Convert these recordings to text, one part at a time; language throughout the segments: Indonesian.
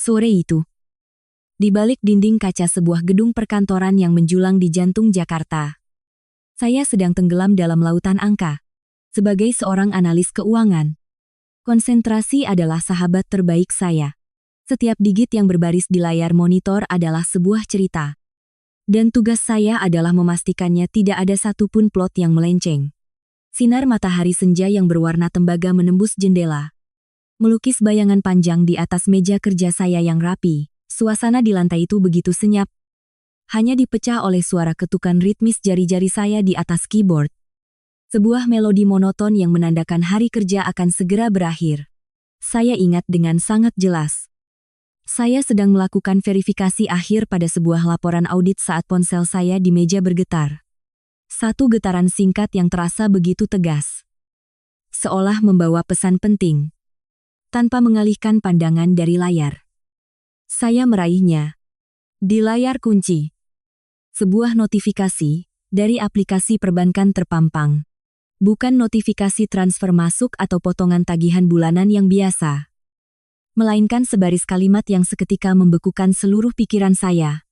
Sore itu, di balik dinding kaca sebuah gedung perkantoran yang menjulang di jantung Jakarta, saya sedang tenggelam dalam lautan angka. Sebagai seorang analis keuangan, konsentrasi adalah sahabat terbaik saya. Setiap digit yang berbaris di layar monitor adalah sebuah cerita. Dan tugas saya adalah memastikannya tidak ada satupun plot yang melenceng. Sinar matahari senja yang berwarna tembaga menembus jendela, melukis bayangan panjang di atas meja kerja saya yang rapi. Suasana di lantai itu begitu senyap. Hanya dipecah oleh suara ketukan ritmis jari-jari saya di atas keyboard. Sebuah melodi monoton yang menandakan hari kerja akan segera berakhir. Saya ingat dengan sangat jelas. Saya sedang melakukan verifikasi akhir pada sebuah laporan audit saat ponsel saya di meja bergetar. Satu getaran singkat yang terasa begitu tegas, seolah membawa pesan penting, tanpa mengalihkan pandangan dari layar. Saya meraihnya. Di layar kunci, sebuah notifikasi dari aplikasi perbankan terpampang. Bukan notifikasi transfer masuk atau potongan tagihan bulanan yang biasa, melainkan sebaris kalimat yang seketika membekukan seluruh pikiran saya.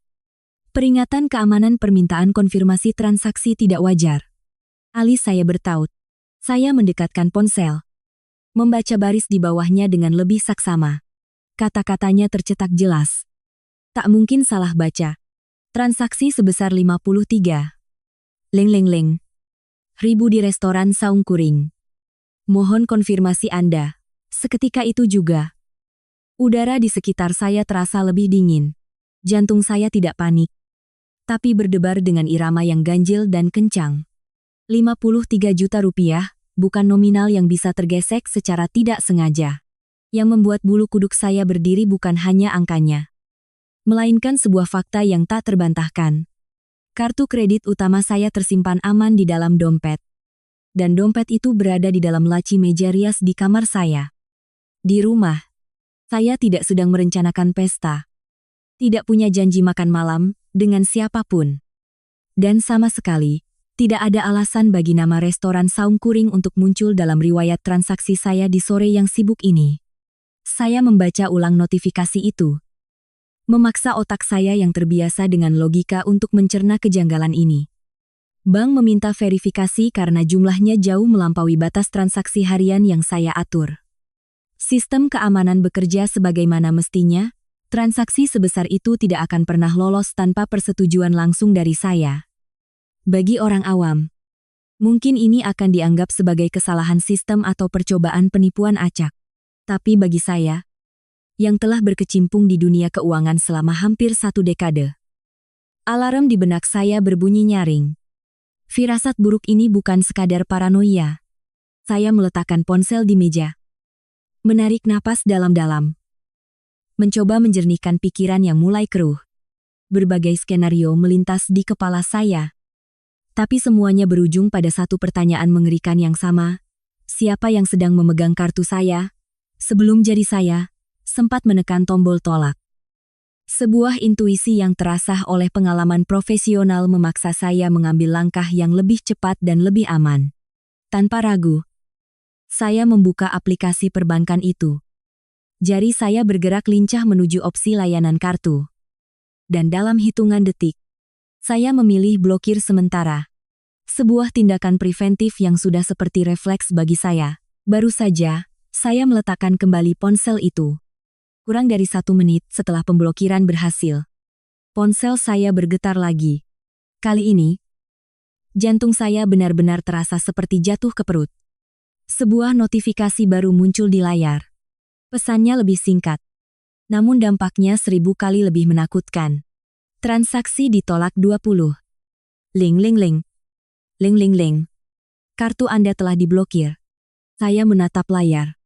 Peringatan keamanan permintaan konfirmasi transaksi tidak wajar. Alis saya bertaut. Saya mendekatkan ponsel, membaca baris di bawahnya dengan lebih saksama. Kata-katanya tercetak jelas. Tak mungkin salah baca. Transaksi sebesar 53. Leng ribu di restoran Saung Kuring. Mohon konfirmasi Anda. Seketika itu juga, udara di sekitar saya terasa lebih dingin. Jantung saya tidak panik, tapi berdebar dengan irama yang ganjil dan kencang. 53 juta rupiah, bukan nominal yang bisa tergesek secara tidak sengaja. Yang membuat bulu kuduk saya berdiri bukan hanya angkanya, melainkan sebuah fakta yang tak terbantahkan. Kartu kredit utama saya tersimpan aman di dalam dompet. Dan dompet itu berada di dalam laci meja rias di kamar saya. Di rumah, saya tidak sedang merencanakan pesta. Tidak punya janji makan malam dengan siapapun. Dan sama sekali, tidak ada alasan bagi nama restoran Saung Kuring untuk muncul dalam riwayat transaksi saya di sore yang sibuk ini. Saya membaca ulang notifikasi itu, memaksa otak saya yang terbiasa dengan logika untuk mencerna kejanggalan ini. Bank meminta verifikasi karena jumlahnya jauh melampaui batas transaksi harian yang saya atur. Sistem keamanan bekerja sebagaimana mestinya. Transaksi sebesar itu tidak akan pernah lolos tanpa persetujuan langsung dari saya. Bagi orang awam, mungkin ini akan dianggap sebagai kesalahan sistem atau percobaan penipuan acak. Tapi bagi saya, yang telah berkecimpung di dunia keuangan selama hampir 1 dekade, alarm di benak saya berbunyi nyaring. Firasat buruk ini bukan sekadar paranoia. Saya meletakkan ponsel di meja, menarik napas dalam-dalam, mencoba menjernihkan pikiran yang mulai keruh. Berbagai skenario melintas di kepala saya, tapi semuanya berujung pada satu pertanyaan mengerikan yang sama. Siapa yang sedang memegang kartu saya? Sebelum jari saya sempat menekan tombol tolak. Sebuah intuisi yang terasah oleh pengalaman profesional memaksa saya mengambil langkah yang lebih cepat dan lebih aman. Tanpa ragu, saya membuka aplikasi perbankan itu. Jari saya bergerak lincah menuju opsi layanan kartu. Dan dalam hitungan detik, saya memilih blokir sementara. Sebuah tindakan preventif yang sudah seperti refleks bagi saya. Baru saja, saya meletakkan kembali ponsel itu. Kurang dari 1 menit setelah pemblokiran berhasil, ponsel saya bergetar lagi. Kali ini, jantung saya benar-benar terasa seperti jatuh ke perut. Sebuah notifikasi baru muncul di layar. Pesannya lebih singkat, namun dampaknya 1000 kali lebih menakutkan. Transaksi ditolak 20. Ling. Kartu Anda telah diblokir. Saya menatap layar.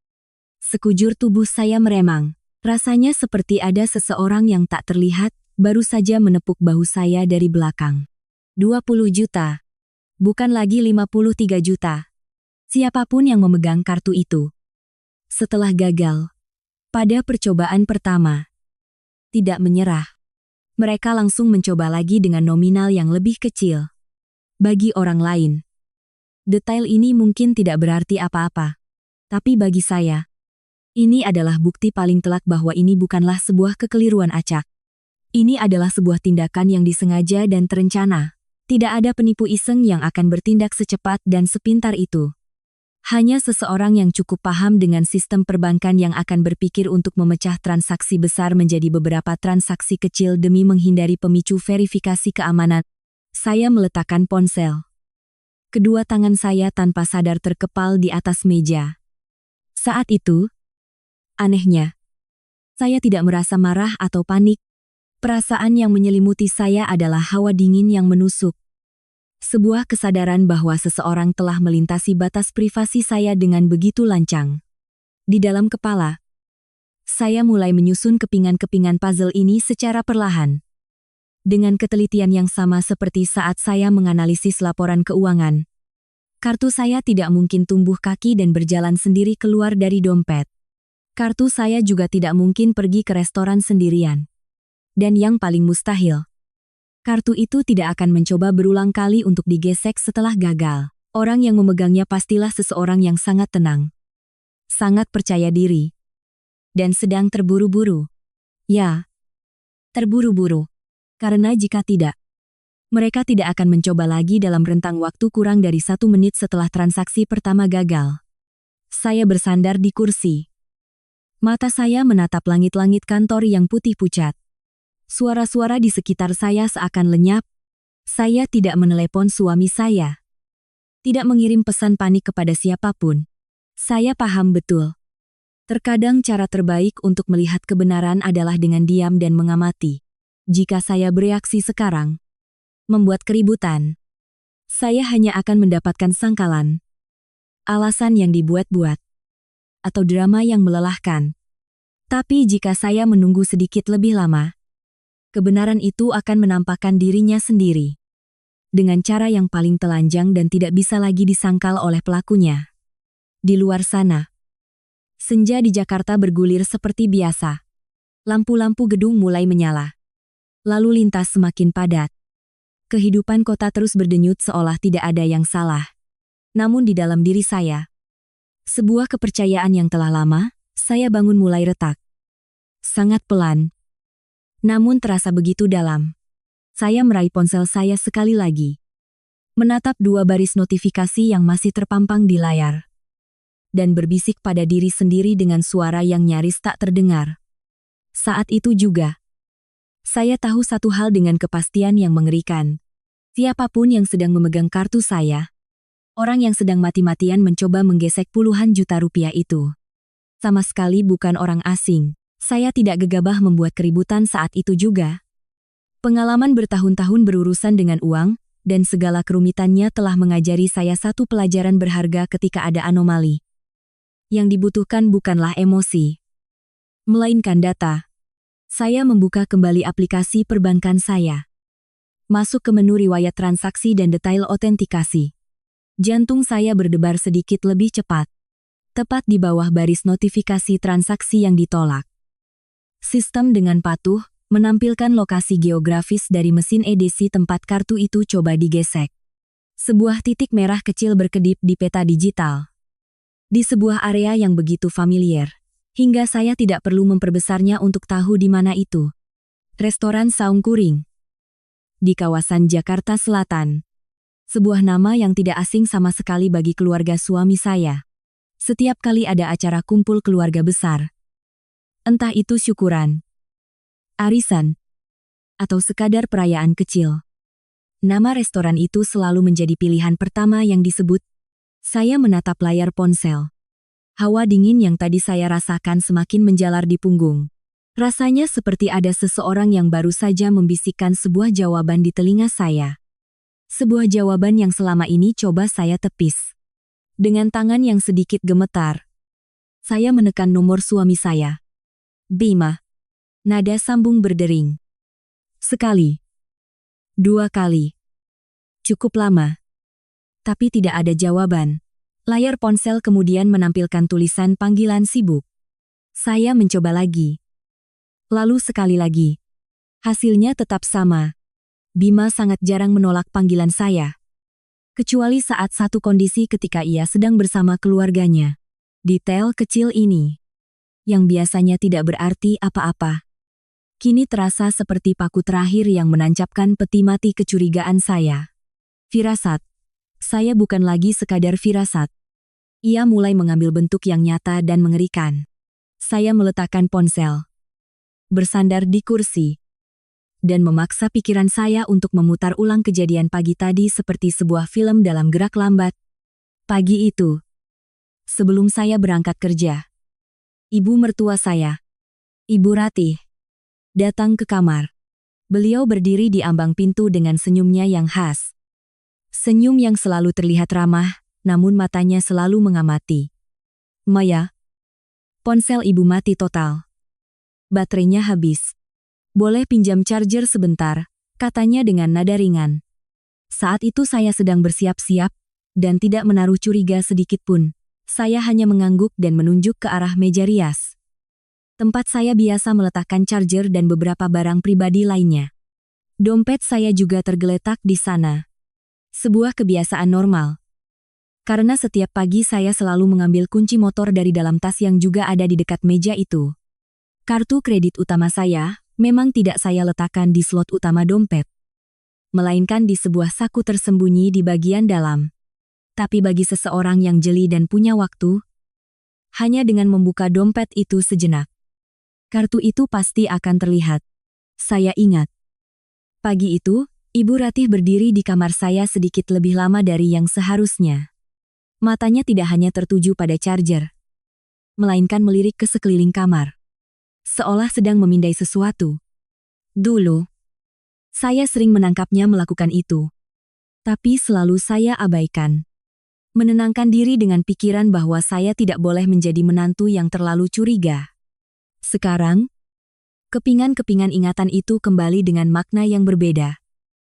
Sekujur tubuh saya meremang. Rasanya seperti ada seseorang yang tak terlihat, baru saja menepuk bahu saya dari belakang. 20 juta. Bukan lagi 53 juta. Siapapun yang memegang kartu itu, setelah gagal pada percobaan pertama, tidak menyerah. Mereka langsung mencoba lagi dengan nominal yang lebih kecil. Bagi orang lain, detail ini mungkin tidak berarti apa-apa. Tapi bagi saya, Ini adalah bukti paling telak bahwa ini bukanlah sebuah kekeliruan acak. Ini adalah sebuah tindakan yang disengaja dan terencana. Tidak ada penipu iseng yang akan bertindak secepat dan sepintar itu. Hanya seseorang yang cukup paham dengan sistem perbankan yang akan berpikir untuk memecah transaksi besar menjadi beberapa transaksi kecil demi menghindari pemicu verifikasi keamanan. Saya meletakkan ponsel. Kedua tangan saya tanpa sadar terkepal di atas meja. Saat itu, anehnya, saya tidak merasa marah atau panik. Perasaan yang menyelimuti saya adalah hawa dingin yang menusuk. Sebuah kesadaran bahwa seseorang telah melintasi batas privasi saya dengan begitu lancang. Di dalam kepala, saya mulai menyusun kepingan-kepingan puzzle ini secara perlahan. Dengan ketelitian yang sama seperti saat saya menganalisis laporan keuangan. Kartu saya tidak mungkin tumbuh kaki dan berjalan sendiri keluar dari dompet. Kartu saya juga tidak mungkin pergi ke restoran sendirian. Dan yang paling mustahil, kartu itu tidak akan mencoba berulang kali untuk digesek setelah gagal. Orang yang memegangnya pastilah seseorang yang sangat tenang, sangat percaya diri, dan sedang terburu-buru. Ya, terburu-buru. Karena jika tidak, mereka tidak akan mencoba lagi dalam rentang waktu kurang dari 1 menit setelah transaksi pertama gagal. Saya bersandar di kursi. Mata saya menatap langit-langit kantor yang putih pucat. Suara-suara di sekitar saya seakan lenyap. Saya tidak menelepon suami saya. Tidak mengirim pesan panik kepada siapapun. Saya paham betul. Terkadang cara terbaik untuk melihat kebenaran adalah dengan diam dan mengamati. Jika saya bereaksi sekarang, membuat keributan, saya hanya akan mendapatkan sangkalan, alasan yang dibuat-buat, atau drama yang melelahkan. Tapi jika saya menunggu sedikit lebih lama, kebenaran itu akan menampakkan dirinya sendiri. Dengan cara yang paling telanjang dan tidak bisa lagi disangkal oleh pelakunya. Di luar sana, senja di Jakarta bergulir seperti biasa. Lampu-lampu gedung mulai menyala. Lalu lintas semakin padat. Kehidupan kota terus berdenyut seolah tidak ada yang salah. Namun di dalam diri saya, sebuah kepercayaan yang telah lama, saya bangun mulai retak. Sangat pelan. Namun terasa begitu dalam. Saya meraih ponsel saya sekali lagi. Menatap 2 baris notifikasi yang masih terpampang di layar. Dan berbisik pada diri sendiri dengan suara yang nyaris tak terdengar. Saat itu juga, saya tahu satu hal dengan kepastian yang mengerikan. Siapapun yang sedang memegang kartu saya, orang yang sedang mati-matian mencoba menggesek puluhan juta rupiah itu, sama sekali bukan orang asing. Saya tidak gegabah membuat keributan saat itu juga. Pengalaman bertahun-tahun berurusan dengan uang, dan segala kerumitannya telah mengajari saya satu pelajaran berharga ketika ada anomali. Yang dibutuhkan bukanlah emosi, melainkan data. Saya membuka kembali aplikasi perbankan saya. Masuk ke menu riwayat transaksi dan detail otentikasi. Jantung saya berdebar sedikit lebih cepat. Tepat di bawah baris notifikasi transaksi yang ditolak. Sistem dengan patuh menampilkan lokasi geografis dari mesin edisi tempat kartu itu coba digesek. Sebuah titik merah kecil berkedip di peta digital. Di sebuah area yang begitu familiar, hingga saya tidak perlu memperbesarnya untuk tahu di mana itu. Restoran Saungkuring. Di kawasan Jakarta Selatan. Sebuah nama yang tidak asing sama sekali bagi keluarga suami saya. Setiap kali ada acara kumpul keluarga besar, entah itu syukuran, arisan, atau sekadar perayaan kecil, nama restoran itu selalu menjadi pilihan pertama yang disebut. Saya menatap layar ponsel. Hawa dingin yang tadi saya rasakan semakin menjalar di punggung. Rasanya seperti ada seseorang yang baru saja membisikkan sebuah jawaban di telinga saya. Sebuah jawaban yang selama ini coba saya tepis. Dengan tangan yang sedikit gemetar, saya menekan nomor suami saya. Bima. Nada sambung berdering. Sekali. 2 kali. Cukup lama. Tapi tidak ada jawaban. Layar ponsel kemudian menampilkan tulisan panggilan sibuk. Saya mencoba lagi. Lalu sekali lagi. Hasilnya tetap sama. Bima sangat jarang menolak panggilan saya. Kecuali saat satu kondisi ketika ia sedang bersama keluarganya. Detail kecil ini yang biasanya tidak berarti apa-apa, kini terasa seperti paku terakhir yang menancapkan peti mati kecurigaan saya. Firasat. Saya bukan lagi sekadar firasat. Ia mulai mengambil bentuk yang nyata dan mengerikan. Saya meletakkan ponsel, bersandar di kursi, dan memaksa pikiran saya untuk memutar ulang kejadian pagi tadi seperti sebuah film dalam gerak lambat. Pagi itu, sebelum saya berangkat kerja, ibu mertua saya, Ibu Ratih, datang ke kamar. Beliau berdiri di ambang pintu dengan senyumnya yang khas. Senyum yang selalu terlihat ramah, namun matanya selalu mengamati. "Maya, ponsel ibu mati total. Baterainya habis. Boleh pinjam charger sebentar," katanya dengan nada ringan. Saat itu saya sedang bersiap-siap, dan tidak menaruh curiga sedikit pun. Saya hanya mengangguk dan menunjuk ke arah meja rias, tempat saya biasa meletakkan charger dan beberapa barang pribadi lainnya. Dompet saya juga tergeletak di sana. Sebuah kebiasaan normal. Karena setiap pagi saya selalu mengambil kunci motor dari dalam tas yang juga ada di dekat meja itu. Kartu kredit utama saya memang tidak saya letakkan di slot utama dompet, melainkan di sebuah saku tersembunyi di bagian dalam. Tapi bagi seseorang yang jeli dan punya waktu, hanya dengan membuka dompet itu sejenak, kartu itu pasti akan terlihat. Saya ingat. Pagi itu, Ibu Ratih berdiri di kamar saya sedikit lebih lama dari yang seharusnya. Matanya tidak hanya tertuju pada charger, melainkan melirik ke sekeliling kamar, seolah sedang memindai sesuatu. Dulu, saya sering menangkapnya melakukan itu, tapi selalu saya abaikan. Menenangkan diri dengan pikiran bahwa saya tidak boleh menjadi menantu yang terlalu curiga. Sekarang, kepingan-kepingan ingatan itu kembali dengan makna yang berbeda.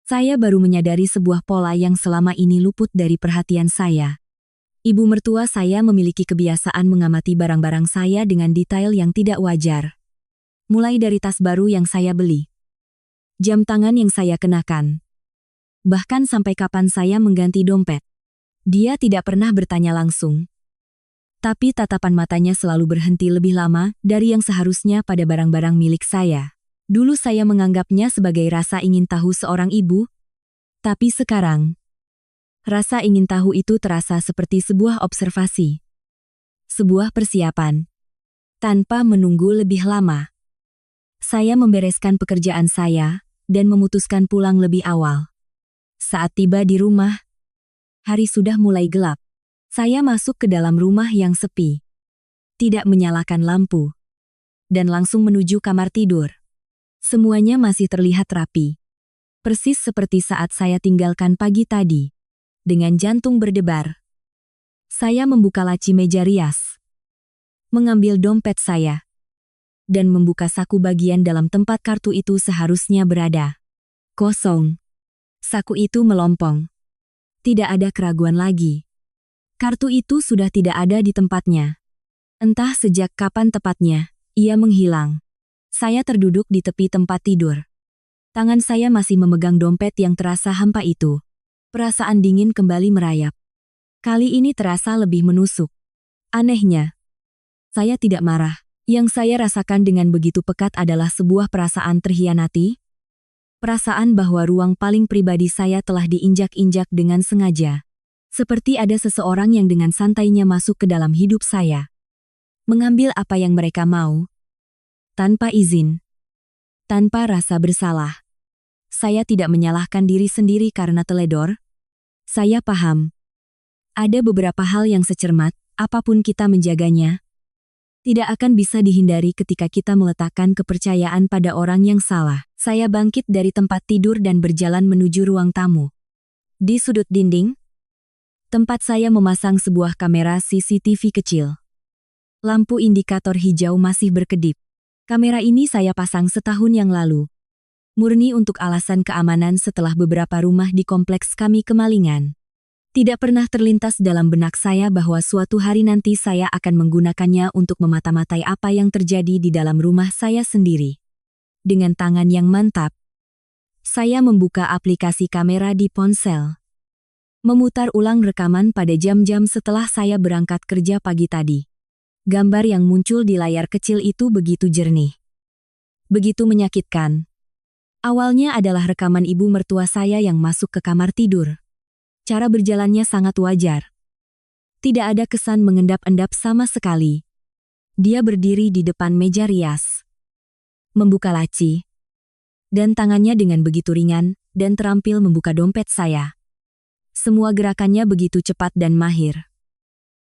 Saya baru menyadari sebuah pola yang selama ini luput dari perhatian saya. Ibu mertua saya memiliki kebiasaan mengamati barang-barang saya dengan detail yang tidak wajar. Mulai dari tas baru yang saya beli, jam tangan yang saya kenakan, bahkan sampai kapan saya mengganti dompet. Dia tidak pernah bertanya langsung, tapi tatapan matanya selalu berhenti lebih lama dari yang seharusnya pada barang-barang milik saya. Dulu saya menganggapnya sebagai rasa ingin tahu seorang ibu, tapi sekarang, rasa ingin tahu itu terasa seperti sebuah observasi, sebuah persiapan. Tanpa menunggu lebih lama, saya membereskan pekerjaan saya dan memutuskan pulang lebih awal. Saat tiba di rumah, hari sudah mulai gelap. Saya masuk ke dalam rumah yang sepi, tidak menyalakan lampu, dan langsung menuju kamar tidur. Semuanya masih terlihat rapi, persis seperti saat saya tinggalkan pagi tadi. Dengan jantung berdebar, saya membuka laci meja rias, mengambil dompet saya, dan membuka saku bagian dalam tempat kartu itu seharusnya berada. Kosong. Saku itu melompong. Tidak ada keraguan lagi. Kartu itu sudah tidak ada di tempatnya. Entah sejak kapan tepatnya, ia menghilang. Saya terduduk di tepi tempat tidur. Tangan saya masih memegang dompet yang terasa hampa itu. Perasaan dingin kembali merayap. Kali ini terasa lebih menusuk. Anehnya, saya tidak marah. Yang saya rasakan dengan begitu pekat adalah sebuah perasaan terhianati. Perasaan bahwa ruang paling pribadi saya telah diinjak-injak dengan sengaja. Seperti ada seseorang yang dengan santainya masuk ke dalam hidup saya, mengambil apa yang mereka mau, tanpa izin, tanpa rasa bersalah. Saya tidak menyalahkan diri sendiri karena teledor. Saya paham. Ada beberapa hal yang secermat, apapun kita menjaganya, tidak akan bisa dihindari ketika kita meletakkan kepercayaan pada orang yang salah. Saya bangkit dari tempat tidur dan berjalan menuju ruang tamu. Di sudut dinding, tempat saya memasang sebuah kamera CCTV kecil. Lampu indikator hijau masih berkedip. Kamera ini saya pasang setahun yang lalu, murni untuk alasan keamanan setelah beberapa rumah di kompleks kami kemalingan. Tidak pernah terlintas dalam benak saya bahwa suatu hari nanti saya akan menggunakannya untuk memata-matai apa yang terjadi di dalam rumah saya sendiri. Dengan tangan yang mantap, saya membuka aplikasi kamera di ponsel, memutar ulang rekaman pada jam-jam setelah saya berangkat kerja pagi tadi. Gambar yang muncul di layar kecil itu begitu jernih. Begitu menyakitkan. Awalnya adalah rekaman ibu mertua saya yang masuk ke kamar tidur. Cara berjalannya sangat wajar. Tidak ada kesan mengendap-endap sama sekali. Dia berdiri di depan meja rias. Membuka laci. Dan tangannya dengan begitu ringan, dan terampil membuka dompet saya. Semua gerakannya begitu cepat dan mahir.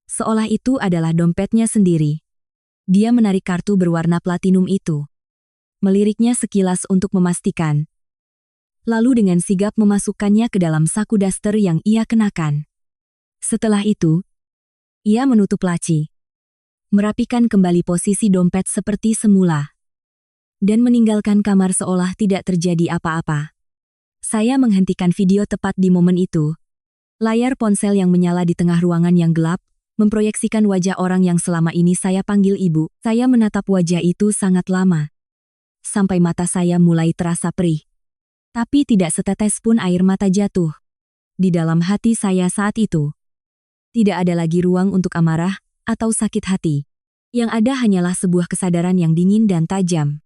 Seolah itu adalah dompetnya sendiri. Dia menarik kartu berwarna platinum itu. Meliriknya sekilas untuk memastikan. Lalu dengan sigap memasukkannya ke dalam saku daster yang ia kenakan. Setelah itu, ia menutup laci. Merapikan kembali posisi dompet seperti semula. Dan meninggalkan kamar seolah tidak terjadi apa-apa. Saya menghentikan video tepat di momen itu. Layar ponsel yang menyala di tengah ruangan yang gelap, memproyeksikan wajah orang yang selama ini saya panggil ibu. Saya menatap wajah itu sangat lama. Sampai mata saya mulai terasa perih. Tapi tidak setetes pun air mata jatuh. Di dalam hati saya saat itu. Tidak ada lagi ruang untuk amarah atau sakit hati. Yang ada hanyalah sebuah kesadaran yang dingin dan tajam.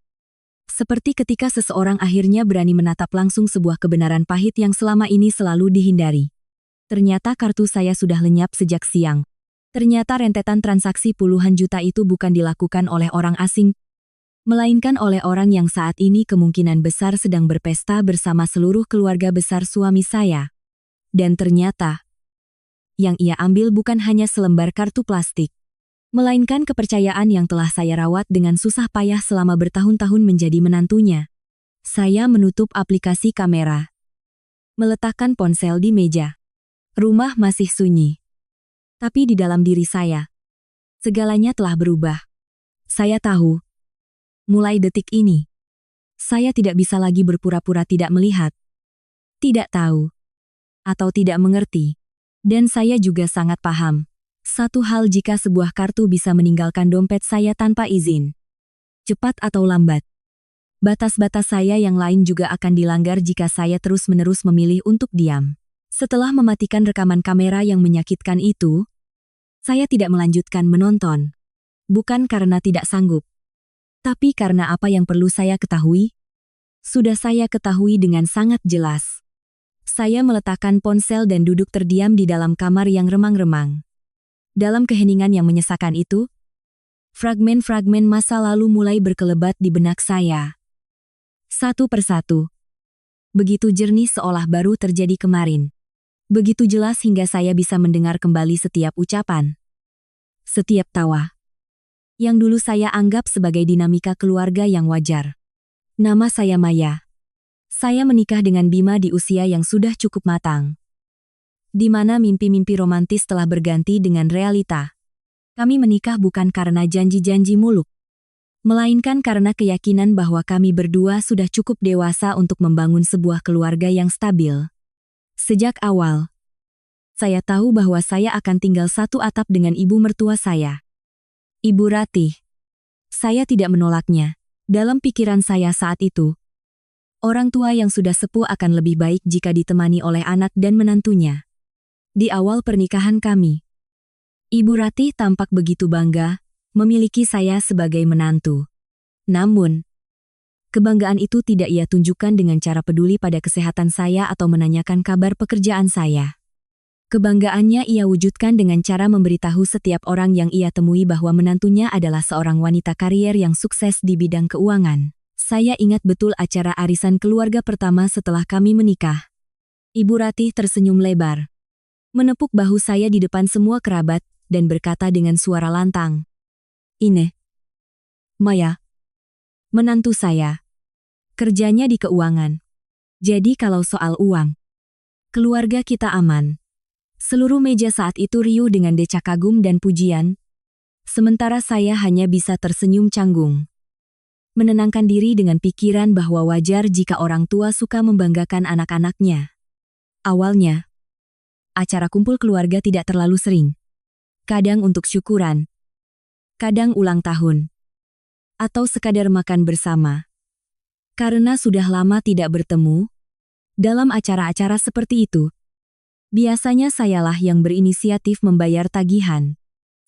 Seperti ketika seseorang akhirnya berani menatap langsung sebuah kebenaran pahit yang selama ini selalu dihindari. Ternyata kartu saya sudah lenyap sejak siang. Ternyata rentetan transaksi puluhan juta itu bukan dilakukan oleh orang asing, melainkan oleh orang yang saat ini kemungkinan besar sedang berpesta bersama seluruh keluarga besar suami saya. Dan ternyata, yang ia ambil bukan hanya selembar kartu plastik, melainkan kepercayaan yang telah saya rawat dengan susah payah selama bertahun-tahun menjadi menantunya. Saya menutup aplikasi kamera. Meletakkan ponsel di meja. Rumah masih sunyi. Tapi di dalam diri saya, segalanya telah berubah. Saya tahu, mulai detik ini, saya tidak bisa lagi berpura-pura tidak melihat, tidak tahu, atau tidak mengerti. Dan saya juga sangat paham. Satu hal jika sebuah kartu bisa meninggalkan dompet saya tanpa izin. Cepat atau lambat. Batas-batas saya yang lain juga akan dilanggar jika saya terus-menerus memilih untuk diam. Setelah mematikan rekaman kamera yang menyakitkan itu, saya tidak melanjutkan menonton. Bukan karena tidak sanggup. Tapi karena apa yang perlu saya ketahui, sudah saya ketahui dengan sangat jelas. Saya meletakkan ponsel dan duduk terdiam di dalam kamar yang remang-remang. Dalam keheningan yang menyesakan itu, fragmen-fragmen masa lalu mulai berkelebat di benak saya. Satu persatu. Begitu jernih seolah baru terjadi kemarin. Begitu jelas hingga saya bisa mendengar kembali setiap ucapan. Setiap tawa. Yang dulu saya anggap sebagai dinamika keluarga yang wajar. Nama saya Maya. Saya menikah dengan Bima di usia yang sudah cukup matang. Di mana mimpi-mimpi romantis telah berganti dengan realita. Kami menikah bukan karena janji-janji muluk, melainkan karena keyakinan bahwa kami berdua sudah cukup dewasa untuk membangun sebuah keluarga yang stabil. Sejak awal, saya tahu bahwa saya akan tinggal satu atap dengan ibu mertua saya. Ibu Ratih. Saya tidak menolaknya. Dalam pikiran saya saat itu, orang tua yang sudah sepuh akan lebih baik jika ditemani oleh anak dan menantunya. Di awal pernikahan kami, Ibu Ratih tampak begitu bangga memiliki saya sebagai menantu. Namun, kebanggaan itu tidak ia tunjukkan dengan cara peduli pada kesehatan saya atau menanyakan kabar pekerjaan saya. Kebanggaannya ia wujudkan dengan cara memberitahu setiap orang yang ia temui bahwa menantunya adalah seorang wanita karier yang sukses di bidang keuangan. Saya ingat betul acara arisan keluarga pertama setelah kami menikah. Ibu Ratih tersenyum lebar, menepuk bahu saya di depan semua kerabat, dan berkata dengan suara lantang, "Ini, Maya, menantu saya. Kerjanya di keuangan. Jadi kalau soal uang, keluarga kita aman." Seluruh meja saat itu riuh dengan decak kagum dan pujian, sementara saya hanya bisa tersenyum canggung. Menenangkan diri dengan pikiran bahwa wajar jika orang tua suka membanggakan anak-anaknya. Awalnya, acara kumpul keluarga tidak terlalu sering. Kadang untuk syukuran, kadang ulang tahun, atau sekadar makan bersama. Karena sudah lama tidak bertemu, dalam acara-acara seperti itu, biasanya sayalah yang berinisiatif membayar tagihan.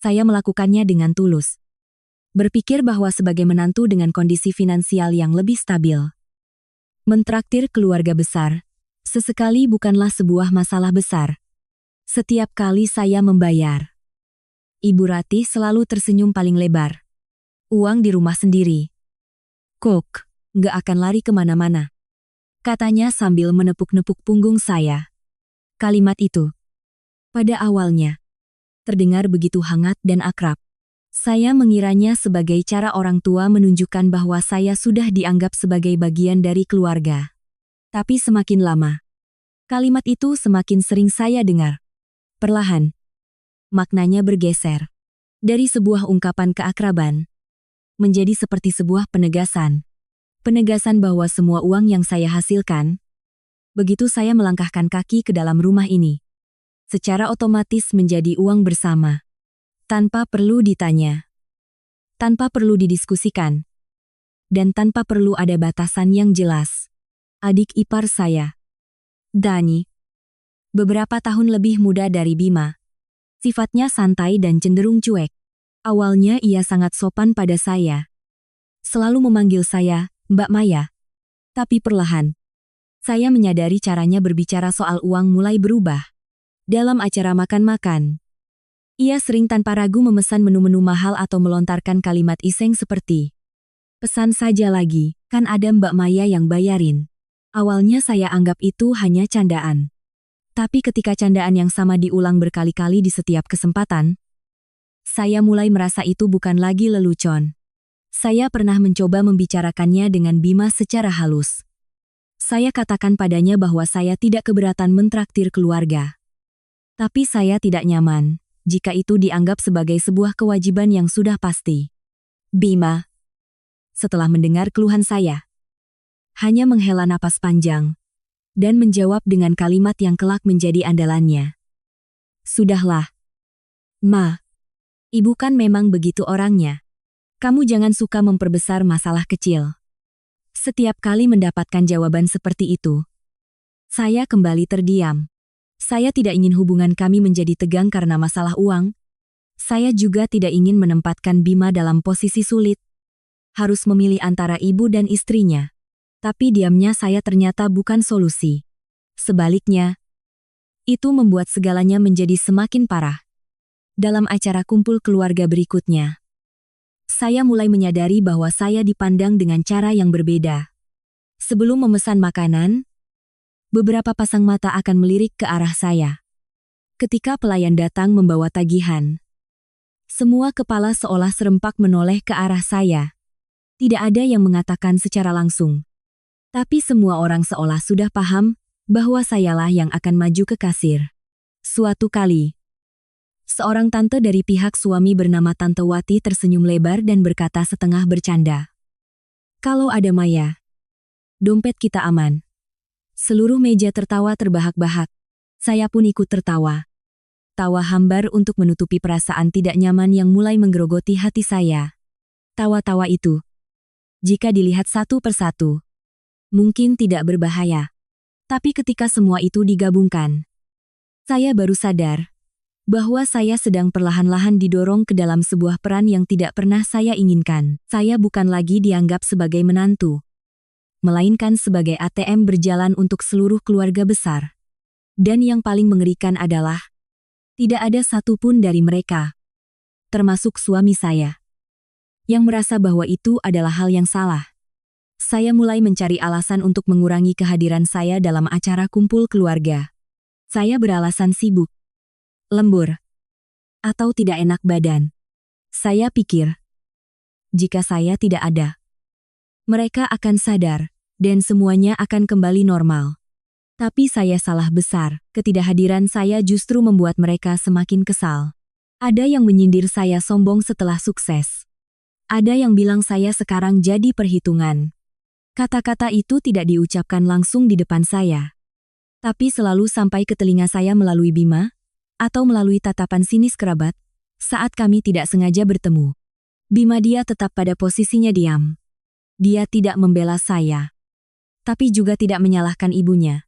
Saya melakukannya dengan tulus. Berpikir bahwa sebagai menantu dengan kondisi finansial yang lebih stabil, mentraktir keluarga besar, sesekali bukanlah sebuah masalah besar. Setiap kali saya membayar, Ibu Ratih selalu tersenyum paling lebar. Uang di rumah sendiri. Kok, nggak akan lari kemana-mana, katanya sambil menepuk-nepuk punggung saya. Kalimat itu, pada awalnya, terdengar begitu hangat dan akrab. Saya mengiranya sebagai cara orang tua menunjukkan bahwa saya sudah dianggap sebagai bagian dari keluarga. Tapi semakin lama, kalimat itu semakin sering saya dengar. Perlahan, maknanya bergeser. Dari sebuah ungkapan keakraban, menjadi seperti sebuah penegasan. Penegasan bahwa semua uang yang saya hasilkan, begitu saya melangkahkan kaki ke dalam rumah ini, secara otomatis menjadi uang bersama. Tanpa perlu ditanya, tanpa perlu didiskusikan, dan tanpa perlu ada batasan yang jelas. Adik ipar saya, Dani, beberapa tahun lebih muda dari Bima. Sifatnya santai dan cenderung cuek. Awalnya ia sangat sopan pada saya. Selalu memanggil saya, Mbak Maya. Tapi perlahan, saya menyadari caranya berbicara soal uang mulai berubah. Dalam acara makan-makan, ia sering tanpa ragu memesan menu-menu mahal atau melontarkan kalimat iseng seperti, "Pesan saja lagi, kan ada Mbak Maya yang bayarin." Awalnya saya anggap itu hanya candaan. Tapi ketika candaan yang sama diulang berkali-kali di setiap kesempatan, saya mulai merasa itu bukan lagi lelucon. Saya pernah mencoba membicarakannya dengan Bima secara halus. Saya katakan padanya bahwa saya tidak keberatan mentraktir keluarga. Tapi saya tidak nyaman jika itu dianggap sebagai sebuah kewajiban yang sudah pasti. Bima, setelah mendengar keluhan saya, hanya menghela napas panjang dan menjawab dengan kalimat yang kelak menjadi andalannya. "Sudahlah, Ma. Ibu kan memang begitu orangnya. Kamu jangan suka memperbesar masalah kecil." Setiap kali mendapatkan jawaban seperti itu, saya kembali terdiam. Saya tidak ingin hubungan kami menjadi tegang karena masalah uang. Saya juga tidak ingin menempatkan Bima dalam posisi sulit, harus memilih antara ibu dan istrinya. Tapi diamnya saya ternyata bukan solusi. Sebaliknya, itu membuat segalanya menjadi semakin parah. Dalam acara kumpul keluarga berikutnya, saya mulai menyadari bahwa saya dipandang dengan cara yang berbeda. Sebelum memesan makanan, beberapa pasang mata akan melirik ke arah saya. Ketika pelayan datang membawa tagihan, semua kepala seolah serempak menoleh ke arah saya. Tidak ada yang mengatakan secara langsung, tapi semua orang seolah sudah paham bahwa sayalah yang akan maju ke kasir. Suatu kali, seorang tante dari pihak suami bernama Tante Wati tersenyum lebar dan berkata setengah bercanda, "Kalau ada Maya, dompet kita aman." Seluruh meja tertawa terbahak-bahak. Saya pun ikut tertawa. Tawa hambar untuk menutupi perasaan tidak nyaman yang mulai menggerogoti hati saya. Tawa-tawa itu, jika dilihat satu persatu, mungkin tidak berbahaya. Tapi ketika semua itu digabungkan, saya baru sadar bahwa saya sedang perlahan-lahan didorong ke dalam sebuah peran yang tidak pernah saya inginkan. Saya bukan lagi dianggap sebagai menantu, melainkan sebagai ATM berjalan untuk seluruh keluarga besar. Dan yang paling mengerikan adalah, tidak ada satupun dari mereka, termasuk suami saya, yang merasa bahwa itu adalah hal yang salah. Saya mulai mencari alasan untuk mengurangi kehadiran saya dalam acara kumpul keluarga. Saya beralasan sibuk, lembur, atau tidak enak badan. Saya pikir, jika saya tidak ada, mereka akan sadar, dan semuanya akan kembali normal. Tapi saya salah besar. Ketidakhadiran saya justru membuat mereka semakin kesal. Ada yang menyindir saya sombong setelah sukses. Ada yang bilang saya sekarang jadi perhitungan. Kata-kata itu tidak diucapkan langsung di depan saya, tapi selalu sampai ke telinga saya melalui Bima, atau melalui tatapan sinis kerabat, saat kami tidak sengaja bertemu. Bima dia tetap pada posisinya diam. Dia tidak membela saya, tapi juga tidak menyalahkan ibunya.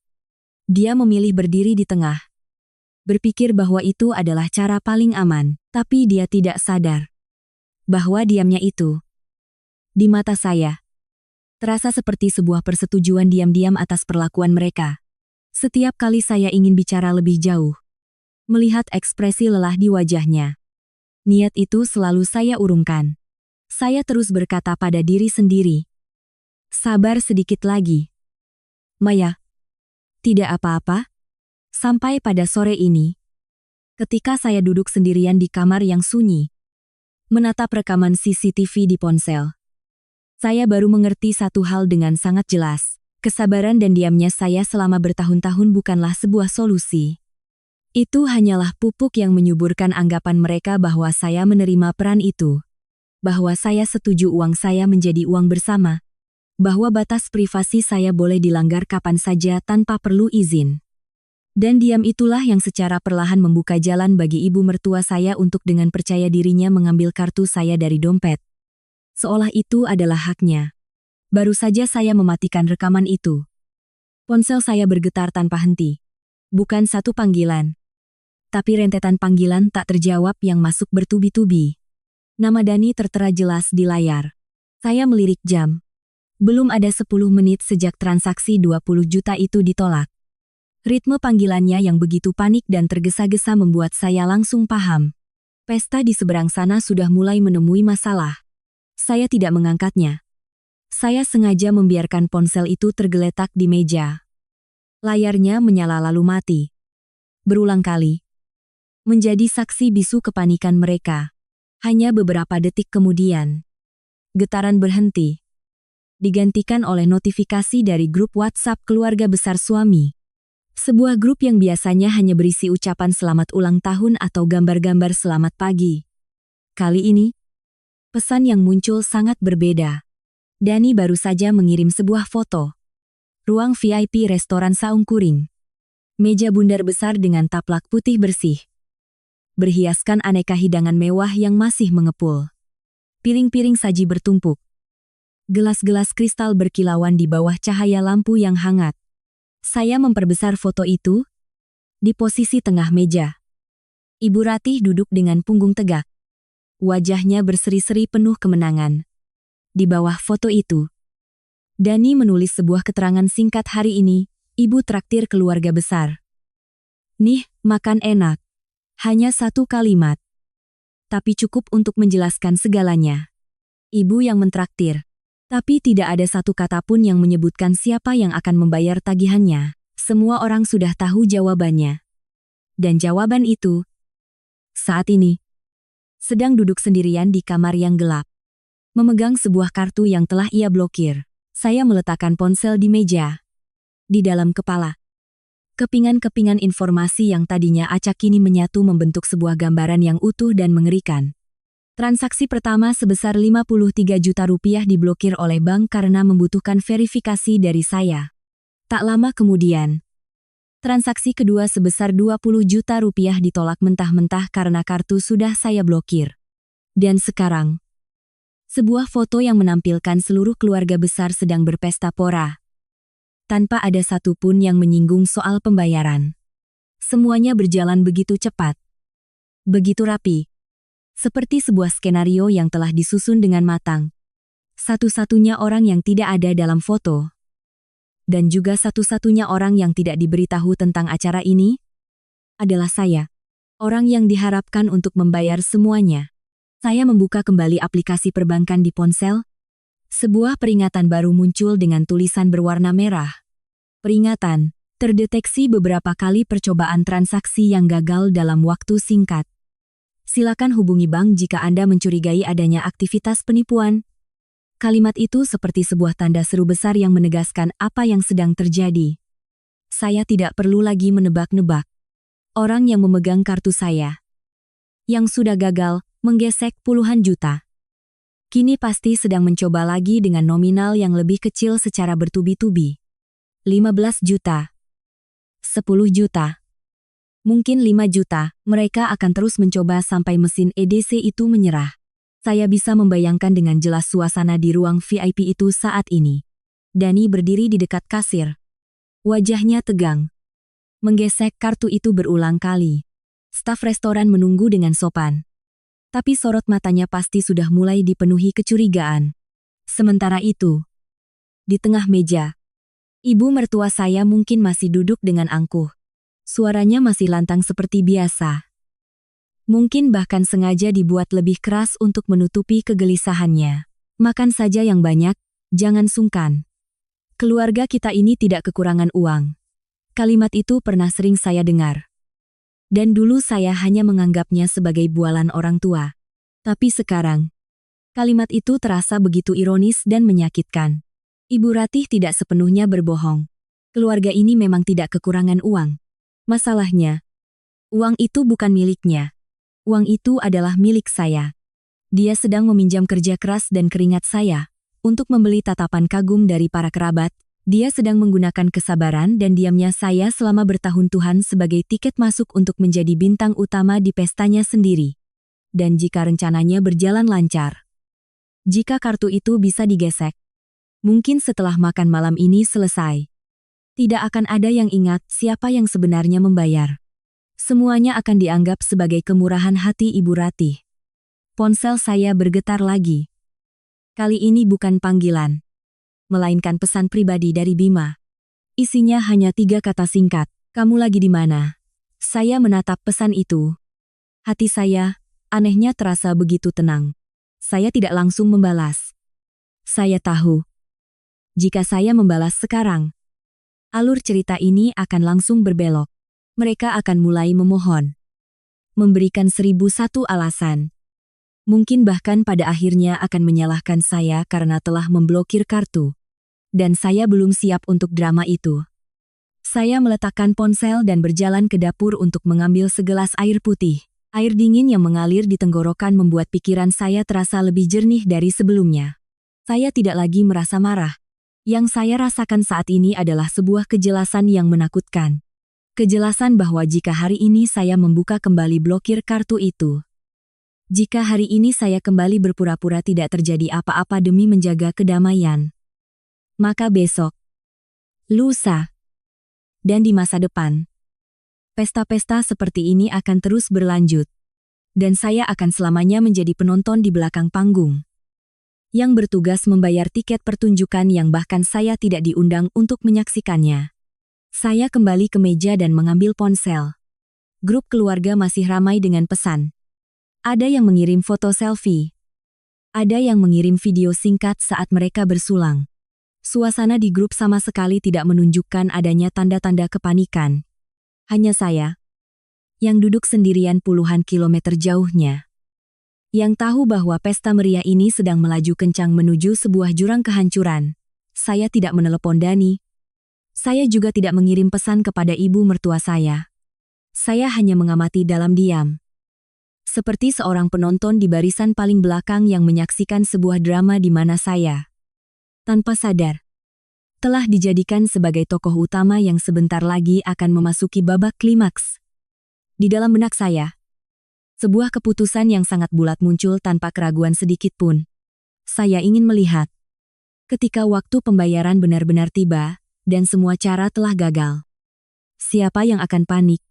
Dia memilih berdiri di tengah, Berpikir bahwa itu adalah cara paling aman, tapi dia tidak sadar bahwa diamnya itu di mata saya terasa seperti sebuah persetujuan diam-diam atas perlakuan mereka. Setiap kali saya ingin bicara lebih jauh, melihat ekspresi lelah di wajahnya, niat itu selalu saya urungkan. Saya terus berkata pada diri sendiri, sabar sedikit lagi, Maya. Tidak apa-apa. Sampai pada sore ini, ketika saya duduk sendirian di kamar yang sunyi, menatap rekaman CCTV di ponsel, saya baru mengerti satu hal dengan sangat jelas. Kesabaran dan diamnya saya selama bertahun-tahun bukanlah sebuah solusi. Itu hanyalah pupuk yang menyuburkan anggapan mereka bahwa saya menerima peran itu, bahwa saya setuju uang saya menjadi uang bersama, bahwa batas privasi saya boleh dilanggar kapan saja tanpa perlu izin. Dan diam itulah yang secara perlahan membuka jalan bagi ibu mertua saya untuk dengan percaya dirinya mengambil kartu saya dari dompet. Seolah itu adalah haknya. Baru saja saya mematikan rekaman itu, ponsel saya bergetar tanpa henti. Bukan satu panggilan, tapi rentetan panggilan tak terjawab yang masuk bertubi-tubi. Nama Dani tertera jelas di layar. Saya melirik jam. Belum ada 10 menit sejak transaksi 20 juta itu ditolak. Ritme panggilannya yang begitu panik dan tergesa-gesa membuat saya langsung paham. Pesta di seberang sana sudah mulai menemui masalah. Saya tidak mengangkatnya. Saya sengaja membiarkan ponsel itu tergeletak di meja. Layarnya menyala lalu mati. Berulang kali. Menjadi saksi bisu kepanikan mereka. Hanya beberapa detik kemudian, getaran berhenti. Digantikan oleh notifikasi dari grup WhatsApp keluarga besar suami. Sebuah grup yang biasanya hanya berisi ucapan selamat ulang tahun atau gambar-gambar selamat pagi. Kali ini, pesan yang muncul sangat berbeda. Dani baru saja mengirim sebuah foto. Ruang VIP restoran Saung Kuring. Meja bundar besar dengan taplak putih bersih. Berhiaskan aneka hidangan mewah yang masih mengepul. Piring-piring saji bertumpuk. Gelas-gelas kristal berkilauan di bawah cahaya lampu yang hangat. Saya memperbesar foto itu di posisi tengah meja. Ibu Ratih duduk dengan punggung tegak. Wajahnya berseri-seri penuh kemenangan. Di bawah foto itu, Dani menulis sebuah keterangan singkat hari ini, ibu traktir keluarga besar. Nih, makan enak. Hanya satu kalimat. Tapi cukup untuk menjelaskan segalanya. Ibu yang mentraktir. Tapi tidak ada satu kata pun yang menyebutkan siapa yang akan membayar tagihannya. Semua orang sudah tahu jawabannya. Dan jawaban itu, saat ini, sedang duduk sendirian di kamar yang gelap. Memegang sebuah kartu yang telah ia blokir. Saya meletakkan ponsel di meja. Di dalam kepala, kepingan-kepingan informasi yang tadinya acak kini menyatu membentuk sebuah gambaran yang utuh dan mengerikan. Transaksi pertama sebesar 53 juta rupiah diblokir oleh bank karena membutuhkan verifikasi dari saya. Tak lama kemudian, transaksi kedua sebesar 20 juta rupiah ditolak mentah-mentah karena kartu sudah saya blokir. Dan sekarang, sebuah foto yang menampilkan seluruh keluarga besar sedang berpesta pora. Tanpa ada satupun yang menyinggung soal pembayaran. Semuanya berjalan begitu cepat. Begitu rapi. Seperti sebuah skenario yang telah disusun dengan matang. Satu-satunya orang yang tidak ada dalam foto. Dan juga satu-satunya orang yang tidak diberitahu tentang acara ini adalah saya. Orang yang diharapkan untuk membayar semuanya. Saya membuka kembali aplikasi perbankan di ponsel. Sebuah peringatan baru muncul dengan tulisan berwarna merah. Peringatan, terdeteksi beberapa kali percobaan transaksi yang gagal dalam waktu singkat. Silakan hubungi bank jika Anda mencurigai adanya aktivitas penipuan. Kalimat itu seperti sebuah tanda seru besar yang menegaskan apa yang sedang terjadi. Saya tidak perlu lagi menebak-nebak. Orang yang memegang kartu saya, yang sudah gagal, menggesek puluhan juta, kini pasti sedang mencoba lagi dengan nominal yang lebih kecil secara bertubi-tubi. 15 juta. 10 juta. Mungkin 5 juta, mereka akan terus mencoba sampai mesin EDC itu menyerah. Saya bisa membayangkan dengan jelas suasana di ruang VIP itu saat ini. Dani berdiri di dekat kasir. Wajahnya tegang. menggesek kartu itu berulang kali. Staf restoran menunggu dengan sopan. Tapi sorot matanya pasti sudah mulai dipenuhi kecurigaan. Sementara itu, di tengah meja, ibu mertua saya mungkin masih duduk dengan angkuh. Suaranya masih lantang seperti biasa. Mungkin bahkan sengaja dibuat lebih keras untuk menutupi kegelisahannya. Makan saja yang banyak, jangan sungkan. Keluarga kita ini tidak kekurangan uang. Kalimat itu pernah sering saya dengar. Dan dulu saya hanya menganggapnya sebagai bualan orang tua. Tapi sekarang, kalimat itu terasa begitu ironis dan menyakitkan. Ibu Ratih tidak sepenuhnya berbohong. Keluarga ini memang tidak kekurangan uang. Masalahnya, uang itu bukan miliknya. Uang itu adalah milik saya. Dia sedang meminjam kerja keras dan keringat saya untuk membeli tatapan kagum dari para kerabat. Dia sedang menggunakan kesabaran dan diamnya saya selama bertahun-tahun sebagai tiket masuk untuk menjadi bintang utama di pestanya sendiri. Dan jika rencananya berjalan lancar, jika kartu itu bisa digesek, mungkin setelah makan malam ini selesai, tidak akan ada yang ingat siapa yang sebenarnya membayar. Semuanya akan dianggap sebagai kemurahan hati Ibu Ratih. Ponsel saya bergetar lagi. Kali ini bukan panggilan, melainkan pesan pribadi dari Bima. Isinya hanya 3 kata singkat. Kamu lagi di mana? Saya menatap pesan itu. Hati saya, anehnya terasa begitu tenang. Saya tidak langsung membalas. Saya tahu, jika saya membalas sekarang, alur cerita ini akan langsung berbelok. Mereka akan mulai memohon, memberikan 1001 alasan. Mungkin bahkan pada akhirnya akan menyalahkan saya karena telah memblokir kartu. Dan saya belum siap untuk drama itu. Saya meletakkan ponsel dan berjalan ke dapur untuk mengambil segelas air putih. Air dingin yang mengalir di tenggorokan membuat pikiran saya terasa lebih jernih dari sebelumnya. Saya tidak lagi merasa marah. Yang saya rasakan saat ini adalah sebuah kejelasan yang menakutkan. Kejelasan bahwa jika hari ini saya membuka kembali blokir kartu itu, jika hari ini saya kembali berpura-pura tidak terjadi apa-apa demi menjaga kedamaian, maka besok, lusa, dan di masa depan, pesta-pesta seperti ini akan terus berlanjut. Dan saya akan selamanya menjadi penonton di belakang panggung, yang bertugas membayar tiket pertunjukan yang bahkan saya tidak diundang untuk menyaksikannya. Saya kembali ke meja dan mengambil ponsel. Grup keluarga masih ramai dengan pesan. Ada yang mengirim foto selfie. Ada yang mengirim video singkat saat mereka bersulang. Suasana di grup sama sekali tidak menunjukkan adanya tanda-tanda kepanikan. Hanya saya, yang duduk sendirian puluhan kilometer jauhnya, yang tahu bahwa pesta meriah ini sedang melaju kencang menuju sebuah jurang kehancuran. Saya tidak menelepon Dani. Saya juga tidak mengirim pesan kepada ibu mertua saya. Saya hanya mengamati dalam diam. Seperti seorang penonton di barisan paling belakang yang menyaksikan sebuah drama di mana saya, tanpa sadar, telah dijadikan sebagai tokoh utama yang sebentar lagi akan memasuki babak klimaks. Di dalam benak saya, sebuah keputusan yang sangat bulat muncul tanpa keraguan sedikit pun. Saya ingin melihat ketika waktu pembayaran benar-benar tiba, dan semua cara telah gagal. Siapa yang akan panik?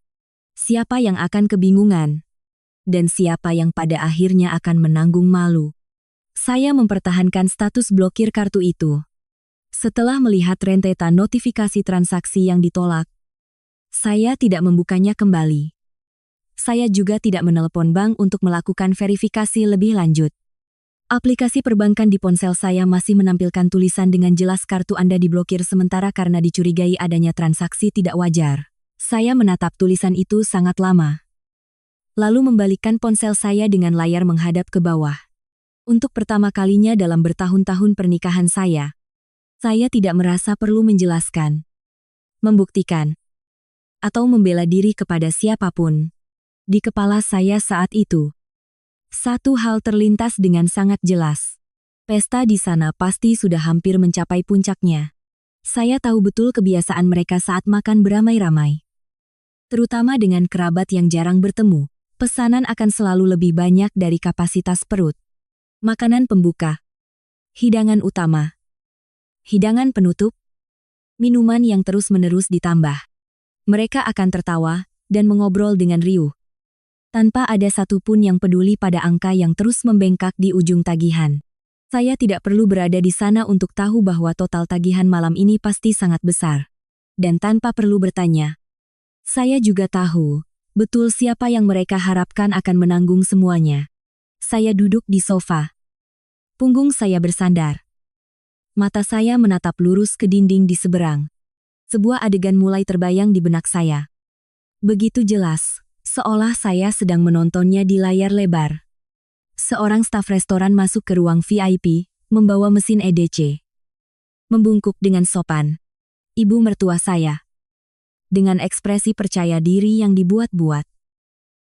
Siapa yang akan kebingungan? Dan siapa yang pada akhirnya akan menanggung malu? Saya mempertahankan status blokir kartu itu. Setelah melihat rentetan notifikasi transaksi yang ditolak, saya tidak membukanya kembali. Saya juga tidak menelepon bank untuk melakukan verifikasi lebih lanjut. Aplikasi perbankan di ponsel saya masih menampilkan tulisan dengan jelas kartu Anda diblokir sementara karena dicurigai adanya transaksi tidak wajar. Saya menatap tulisan itu sangat lama, lalu membalikkan ponsel saya dengan layar menghadap ke bawah. Untuk pertama kalinya dalam bertahun-tahun pernikahan saya tidak merasa perlu menjelaskan, membuktikan, atau membela diri kepada siapapun. Di kepala saya saat itu, satu hal terlintas dengan sangat jelas. Pesta di sana pasti sudah hampir mencapai puncaknya. Saya tahu betul kebiasaan mereka saat makan beramai-ramai. Terutama dengan kerabat yang jarang bertemu. Pesanan akan selalu lebih banyak dari kapasitas perut. Makanan pembuka, hidangan utama, hidangan penutup, minuman yang terus-menerus ditambah. Mereka akan tertawa dan mengobrol dengan riuh, tanpa ada satupun yang peduli pada angka yang terus membengkak di ujung tagihan. Saya tidak perlu berada di sana untuk tahu bahwa total tagihan malam ini pasti sangat besar. Dan tanpa perlu bertanya, saya juga tahu betul siapa yang mereka harapkan akan menanggung semuanya. Saya duduk di sofa. Punggung saya bersandar. Mata saya menatap lurus ke dinding di seberang. Sebuah adegan mulai terbayang di benak saya. Begitu jelas, seolah saya sedang menontonnya di layar lebar. Seorang staf restoran masuk ke ruang VIP, membawa mesin EDC. Membungkuk dengan sopan. Ibu mertua saya, dengan ekspresi percaya diri yang dibuat-buat,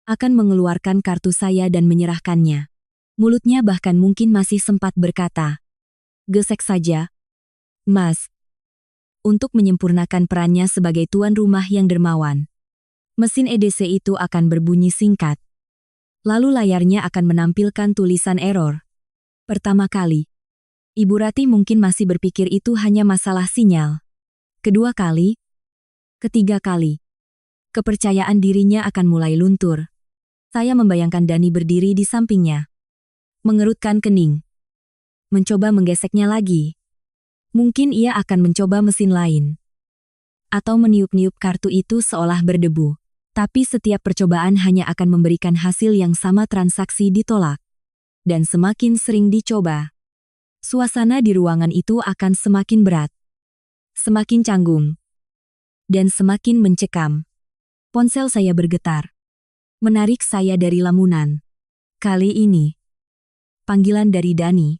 akan mengeluarkan kartu saya dan menyerahkannya. Mulutnya bahkan mungkin masih sempat berkata, "Gesek saja, Mas," untuk menyempurnakan perannya sebagai tuan rumah yang dermawan. Mesin EDC itu akan berbunyi singkat. Lalu layarnya akan menampilkan tulisan error. Pertama kali, Ibu Ratih mungkin masih berpikir itu hanya masalah sinyal. Kedua kali, ketiga kali, kepercayaan dirinya akan mulai luntur. Saya membayangkan Dani berdiri di sampingnya, mengerutkan kening, mencoba menggeseknya lagi. Mungkin ia akan mencoba mesin lain, atau meniup-niup kartu itu seolah berdebu. Tapi setiap percobaan hanya akan memberikan hasil yang sama, transaksi ditolak. Dan semakin sering dicoba, suasana di ruangan itu akan semakin berat, semakin canggung, dan semakin mencekam. Ponsel saya bergetar, menarik saya dari lamunan. Kali ini, panggilan dari Dani.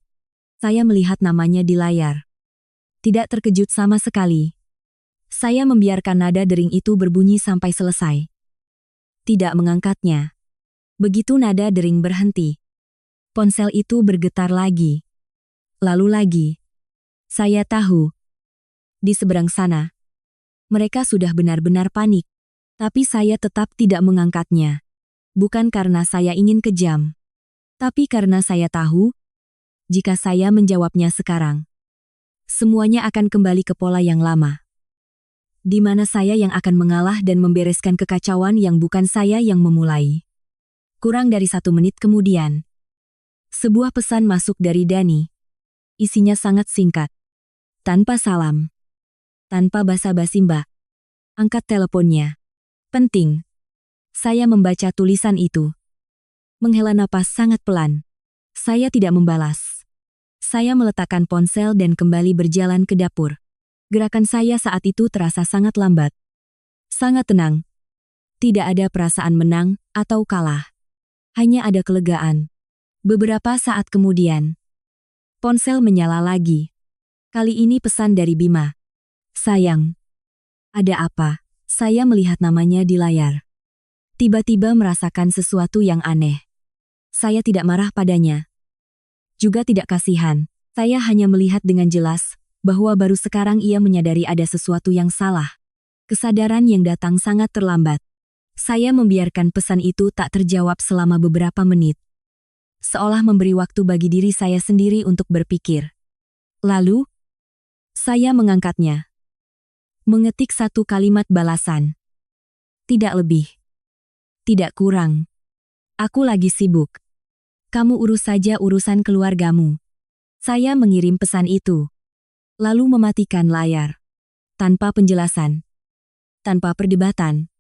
Saya melihat namanya di layar. Tidak terkejut sama sekali. Saya membiarkan nada dering itu berbunyi sampai selesai. Tidak mengangkatnya. Begitu nada dering berhenti, ponsel itu bergetar lagi. Lalu lagi. Saya tahu. Di seberang sana, mereka sudah benar-benar panik. Tapi saya tetap tidak mengangkatnya. Bukan karena saya ingin kejam, tapi karena saya tahu, jika saya menjawabnya sekarang, semuanya akan kembali ke pola yang lama, di mana saya yang akan mengalah dan membereskan kekacauan yang bukan saya yang memulai. Kurang dari 1 menit kemudian, sebuah pesan masuk dari Dani. Isinya sangat singkat. Tanpa salam. Tanpa basa-basi, "Mbak." Angkat teleponnya. Penting. Saya membaca tulisan itu. Menghela napas sangat pelan. Saya tidak membalas. Saya meletakkan ponsel dan kembali berjalan ke dapur. Gerakan saya saat itu terasa sangat lambat. Sangat tenang. Tidak ada perasaan menang atau kalah. Hanya ada kelegaan. Beberapa saat kemudian, ponsel menyala lagi. Kali ini pesan dari Bima. "Sayang, ada apa?" Saya melihat namanya di layar. Tiba-tiba merasakan sesuatu yang aneh. Saya tidak marah padanya. Juga tidak kasihan. Saya hanya melihat dengan jelas bahwa baru sekarang ia menyadari ada sesuatu yang salah. Kesadaran yang datang sangat terlambat. Saya membiarkan pesan itu tak terjawab selama beberapa menit. Seolah memberi waktu bagi diri saya sendiri untuk berpikir. Lalu, saya mengangkatnya. Mengetik 1 kalimat balasan. Tidak lebih. Tidak kurang. "Aku lagi sibuk. Kamu urus saja urusan keluargamu." Saya mengirim pesan itu, lalu mematikan layar. Tanpa penjelasan. Tanpa perdebatan.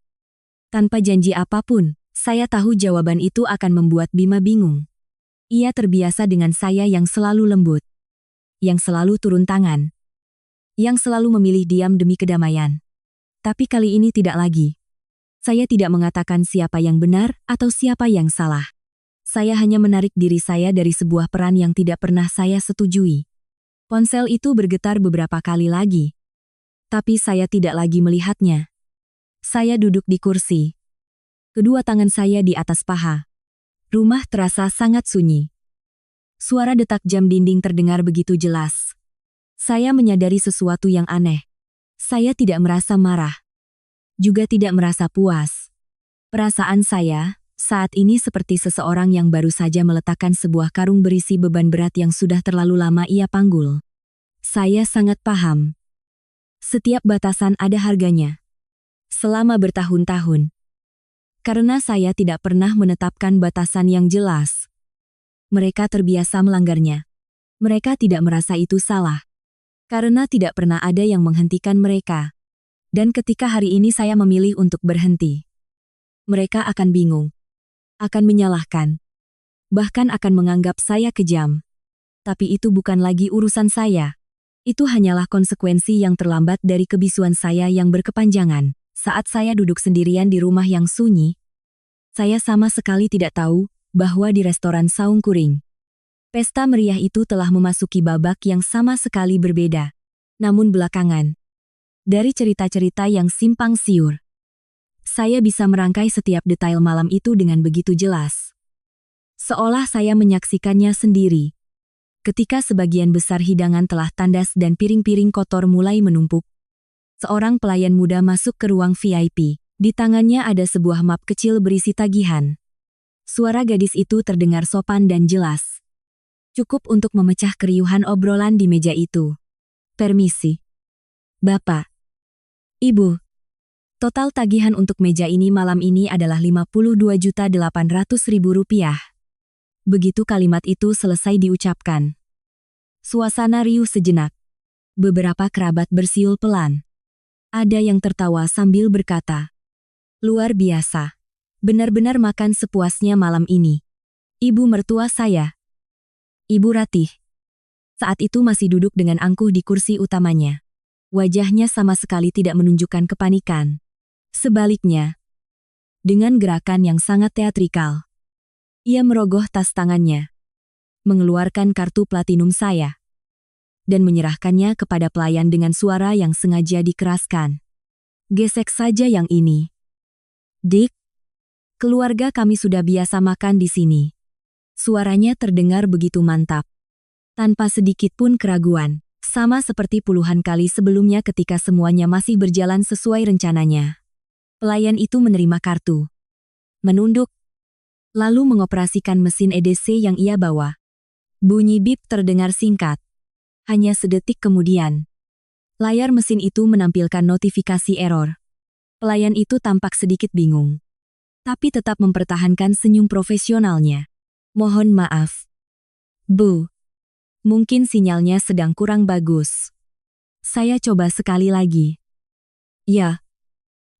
Tanpa janji apapun, saya tahu jawaban itu akan membuat Bima bingung. Ia terbiasa dengan saya yang selalu lembut. Yang selalu turun tangan. Yang selalu memilih diam demi kedamaian. Tapi kali ini tidak lagi. Saya tidak mengatakan siapa yang benar atau siapa yang salah. Saya hanya menarik diri saya dari sebuah peran yang tidak pernah saya setujui. Ponsel itu bergetar beberapa kali lagi. Tapi saya tidak lagi melihatnya. Saya duduk di kursi. Kedua tangan saya di atas paha. Rumah terasa sangat sunyi. Suara detak jam dinding terdengar begitu jelas. Saya menyadari sesuatu yang aneh. Saya tidak merasa marah. Juga tidak merasa puas. Perasaan saya saat ini seperti seseorang yang baru saja meletakkan sebuah karung berisi beban berat yang sudah terlalu lama ia panggul. Saya sangat paham. Setiap batasan ada harganya. selama bertahun-tahun. Karena saya tidak pernah menetapkan batasan yang jelas. Mereka terbiasa melanggarnya. Mereka tidak merasa itu salah. Karena tidak pernah ada yang menghentikan mereka. Dan ketika hari ini saya memilih untuk berhenti, mereka akan bingung. Akan menyalahkan. Bahkan akan menganggap saya kejam. Tapi itu bukan lagi urusan saya. Itu hanyalah konsekuensi yang terlambat dari kebisuan saya yang berkepanjangan. Saat saya duduk sendirian di rumah yang sunyi, saya sama sekali tidak tahu bahwa di restoran Saung Kuring, pesta meriah itu telah memasuki babak yang sama sekali berbeda. Namun belakangan, dari cerita-cerita yang simpang siur, saya bisa merangkai setiap detail malam itu dengan begitu jelas. Seolah saya menyaksikannya sendiri. Ketika sebagian besar hidangan telah tandas dan piring-piring kotor mulai menumpuk, seorang pelayan muda masuk ke ruang VIP. Di tangannya ada sebuah map kecil berisi tagihan. Suara gadis itu terdengar sopan dan jelas. Cukup untuk memecah keriuhan obrolan di meja itu. Permisi. Bapak. Ibu. Total tagihan untuk meja ini malam ini adalah Rp52.800.000. Begitu kalimat itu selesai diucapkan, suasana riuh sejenak. Beberapa kerabat bersiul pelan. Ada yang tertawa sambil berkata, "Luar biasa. Benar-benar makan sepuasnya malam ini." Ibu mertua saya, Ibu Ratih, saat itu masih duduk dengan angkuh di kursi utamanya. Wajahnya sama sekali tidak menunjukkan kepanikan. Sebaliknya, dengan gerakan yang sangat teatrikal, ia merogoh tas tangannya, mengeluarkan kartu platinum saya, dan menyerahkannya kepada pelayan dengan suara yang sengaja dikeraskan. "Gesek saja yang ini. Dick, keluarga kami sudah biasa makan di sini." Suaranya terdengar begitu mantap, tanpa sedikit pun keraguan, sama seperti puluhan kali sebelumnya ketika semuanya masih berjalan sesuai rencananya. Pelayan itu menerima kartu, menunduk, lalu mengoperasikan mesin EDC yang ia bawa. Bunyi bip terdengar singkat. Hanya sedetik kemudian, layar mesin itu menampilkan notifikasi error. Pelayan itu tampak sedikit bingung, tapi tetap mempertahankan senyum profesionalnya. "Mohon maaf, Bu. Mungkin sinyalnya sedang kurang bagus. Saya coba sekali lagi." "Ya."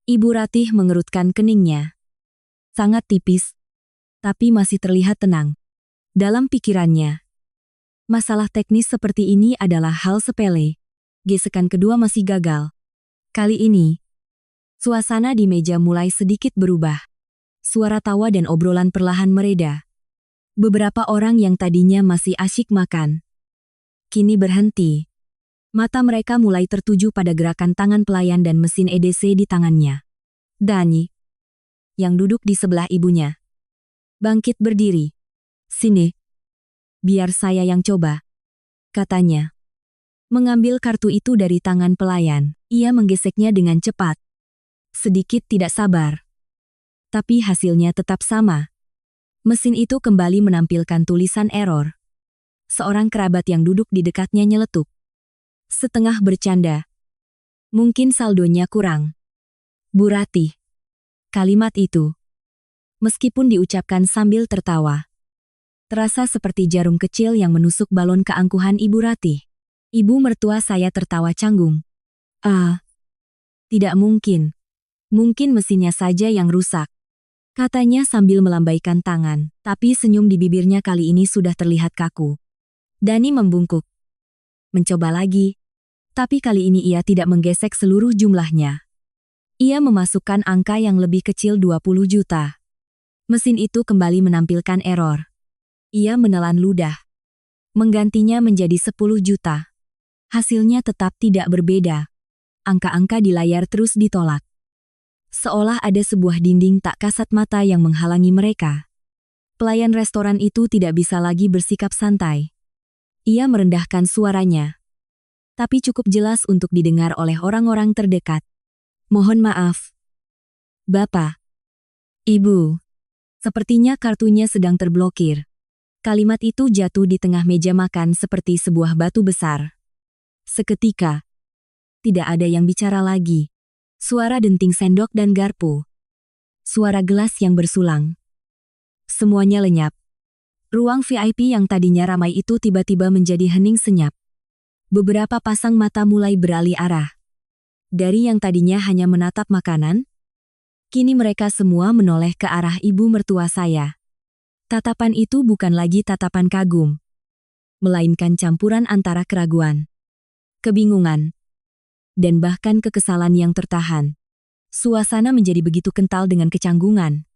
Ibu Ratih mengerutkan keningnya. Sangat tipis, tapi masih terlihat tenang. Dalam pikirannya, masalah teknis seperti ini adalah hal sepele. Gesekan kedua masih gagal. Kali ini, suasana di meja mulai sedikit berubah. Suara tawa dan obrolan perlahan mereda. Beberapa orang yang tadinya masih asyik makan, kini berhenti. Mata mereka mulai tertuju pada gerakan tangan pelayan dan mesin EDC di tangannya. Dani, yang duduk di sebelah ibunya, bangkit berdiri. "Sini. Biar saya yang coba," katanya. Mengambil kartu itu dari tangan pelayan, ia menggeseknya dengan cepat. Sedikit tidak sabar. Tapi hasilnya tetap sama. Mesin itu kembali menampilkan tulisan error. Seorang kerabat yang duduk di dekatnya nyeletuk, setengah bercanda, "Mungkin saldonya kurang." "Bu Ratih." Kalimat itu, meskipun diucapkan sambil tertawa, terasa seperti jarum kecil yang menusuk balon keangkuhan Ibu Ratih. Ibu mertua saya tertawa canggung. "Ah, tidak mungkin. Mungkin mesinnya saja yang rusak," katanya sambil melambaikan tangan, tapi senyum di bibirnya kali ini sudah terlihat kaku. Dani membungkuk. Mencoba lagi, tapi kali ini ia tidak menggesek seluruh jumlahnya. Ia memasukkan angka yang lebih kecil 20 juta. Mesin itu kembali menampilkan error. Ia menelan ludah. Menggantinya menjadi 10 juta. Hasilnya tetap tidak berbeda. Angka-angka di layar terus ditolak. Seolah ada sebuah dinding tak kasat mata yang menghalangi mereka. Pelayan restoran itu tidak bisa lagi bersikap santai. Ia merendahkan suaranya, tapi cukup jelas untuk didengar oleh orang-orang terdekat. "Mohon maaf, Bapak. Ibu." Sepertinya kartunya sedang terblokir. Kalimat itu jatuh di tengah meja makan seperti sebuah batu besar. Seketika, tidak ada yang bicara lagi. Suara denting sendok dan garpu. Suara gelas yang bersulang. Semuanya lenyap. Ruang VIP yang tadinya ramai itu tiba-tiba menjadi hening senyap. Beberapa pasang mata mulai beralih arah. Dari yang tadinya hanya menatap makanan, kini mereka semua menoleh ke arah ibu mertua saya. Tatapan itu bukan lagi tatapan kagum, melainkan campuran antara keraguan, kebingungan, dan bahkan kekesalan yang tertahan. Suasana menjadi begitu kental dengan kecanggungan.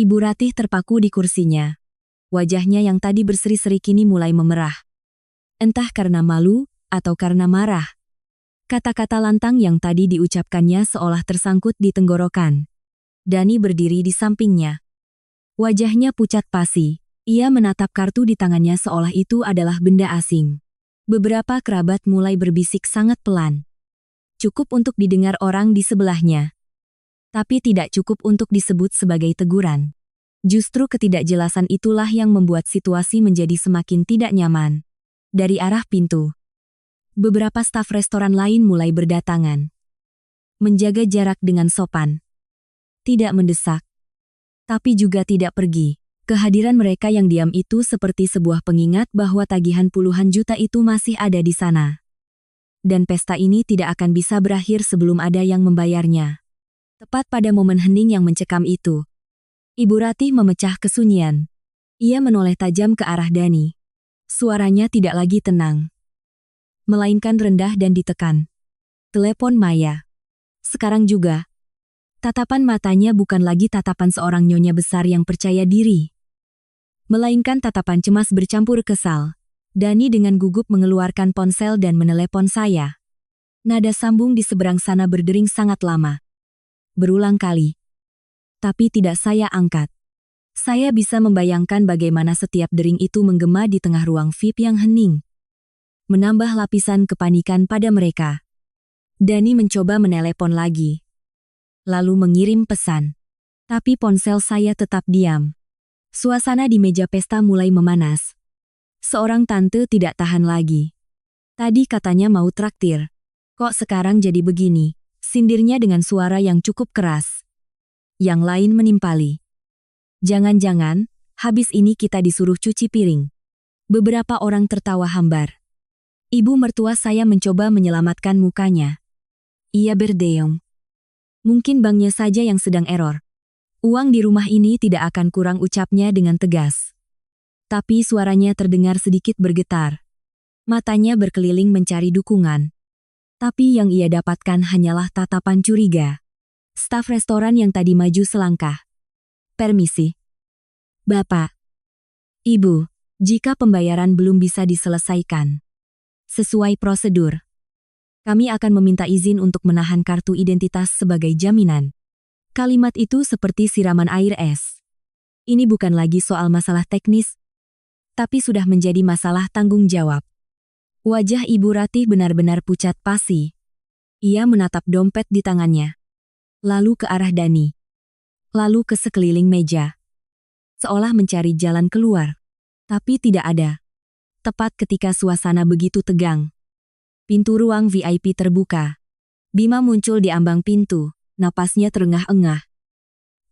Ibu Ratih terpaku di kursinya. Wajahnya yang tadi berseri-seri kini mulai memerah. Entah karena malu atau karena marah. Kata-kata lantang yang tadi diucapkannya seolah tersangkut di tenggorokan. Dani berdiri di sampingnya. Wajahnya pucat pasi. Ia menatap kartu di tangannya seolah itu adalah benda asing. Beberapa kerabat mulai berbisik sangat pelan. Cukup untuk didengar orang di sebelahnya. Tapi tidak cukup untuk disebut sebagai teguran. Justru ketidakjelasan itulah yang membuat situasi menjadi semakin tidak nyaman. Dari arah pintu, beberapa staf restoran lain mulai berdatangan. Menjaga jarak dengan sopan. Tidak mendesak. Tapi juga tidak pergi. Kehadiran mereka yang diam itu seperti sebuah pengingat bahwa tagihan puluhan juta itu masih ada di sana. Dan pesta ini tidak akan bisa berakhir sebelum ada yang membayarnya. Tepat pada momen hening yang mencekam itu, Ibu Ratih memecah kesunyian. Ia menoleh tajam ke arah Dani. Suaranya tidak lagi tenang, melainkan rendah dan ditekan. Telepon Maya. Sekarang juga. Tatapan matanya bukan lagi tatapan seorang nyonya besar yang percaya diri, melainkan tatapan cemas bercampur kesal. Dani dengan gugup mengeluarkan ponsel dan menelepon saya. Nada sambung di seberang sana berdering sangat lama. Berulang kali. Tapi tidak saya angkat. Saya bisa membayangkan bagaimana setiap dering itu menggema di tengah ruang VIP yang hening. Menambah lapisan kepanikan pada mereka. Dani mencoba menelepon lagi. Lalu mengirim pesan. Tapi ponsel saya tetap diam. Suasana di meja pesta mulai memanas. Seorang tante tidak tahan lagi. Tadi katanya mau traktir. Kok sekarang jadi begini? Sindirnya dengan suara yang cukup keras. Yang lain menimpali. Jangan-jangan, habis ini kita disuruh cuci piring. Beberapa orang tertawa hambar. Ibu mertua saya mencoba menyelamatkan mukanya. Ia berdeong. Mungkin banknya saja yang sedang error. Uang di rumah ini tidak akan kurang, ucapnya dengan tegas. Tapi suaranya terdengar sedikit bergetar. Matanya berkeliling mencari dukungan. Tapi yang ia dapatkan hanyalah tatapan curiga. Staf restoran yang tadi maju selangkah. Permisi. Bapak. Ibu, jika pembayaran belum bisa diselesaikan sesuai prosedur, kami akan meminta izin untuk menahan kartu identitas sebagai jaminan. Kalimat itu seperti siraman air es. Ini bukan lagi soal masalah teknis, tapi sudah menjadi masalah tanggung jawab. Wajah Ibu Ratih benar-benar pucat pasi. Ia menatap dompet di tangannya. Lalu ke arah Dani. Lalu ke sekeliling meja. Seolah mencari jalan keluar. Tapi tidak ada. Tepat ketika suasana begitu tegang, pintu ruang VIP terbuka. Bima muncul di ambang pintu, napasnya terengah-engah.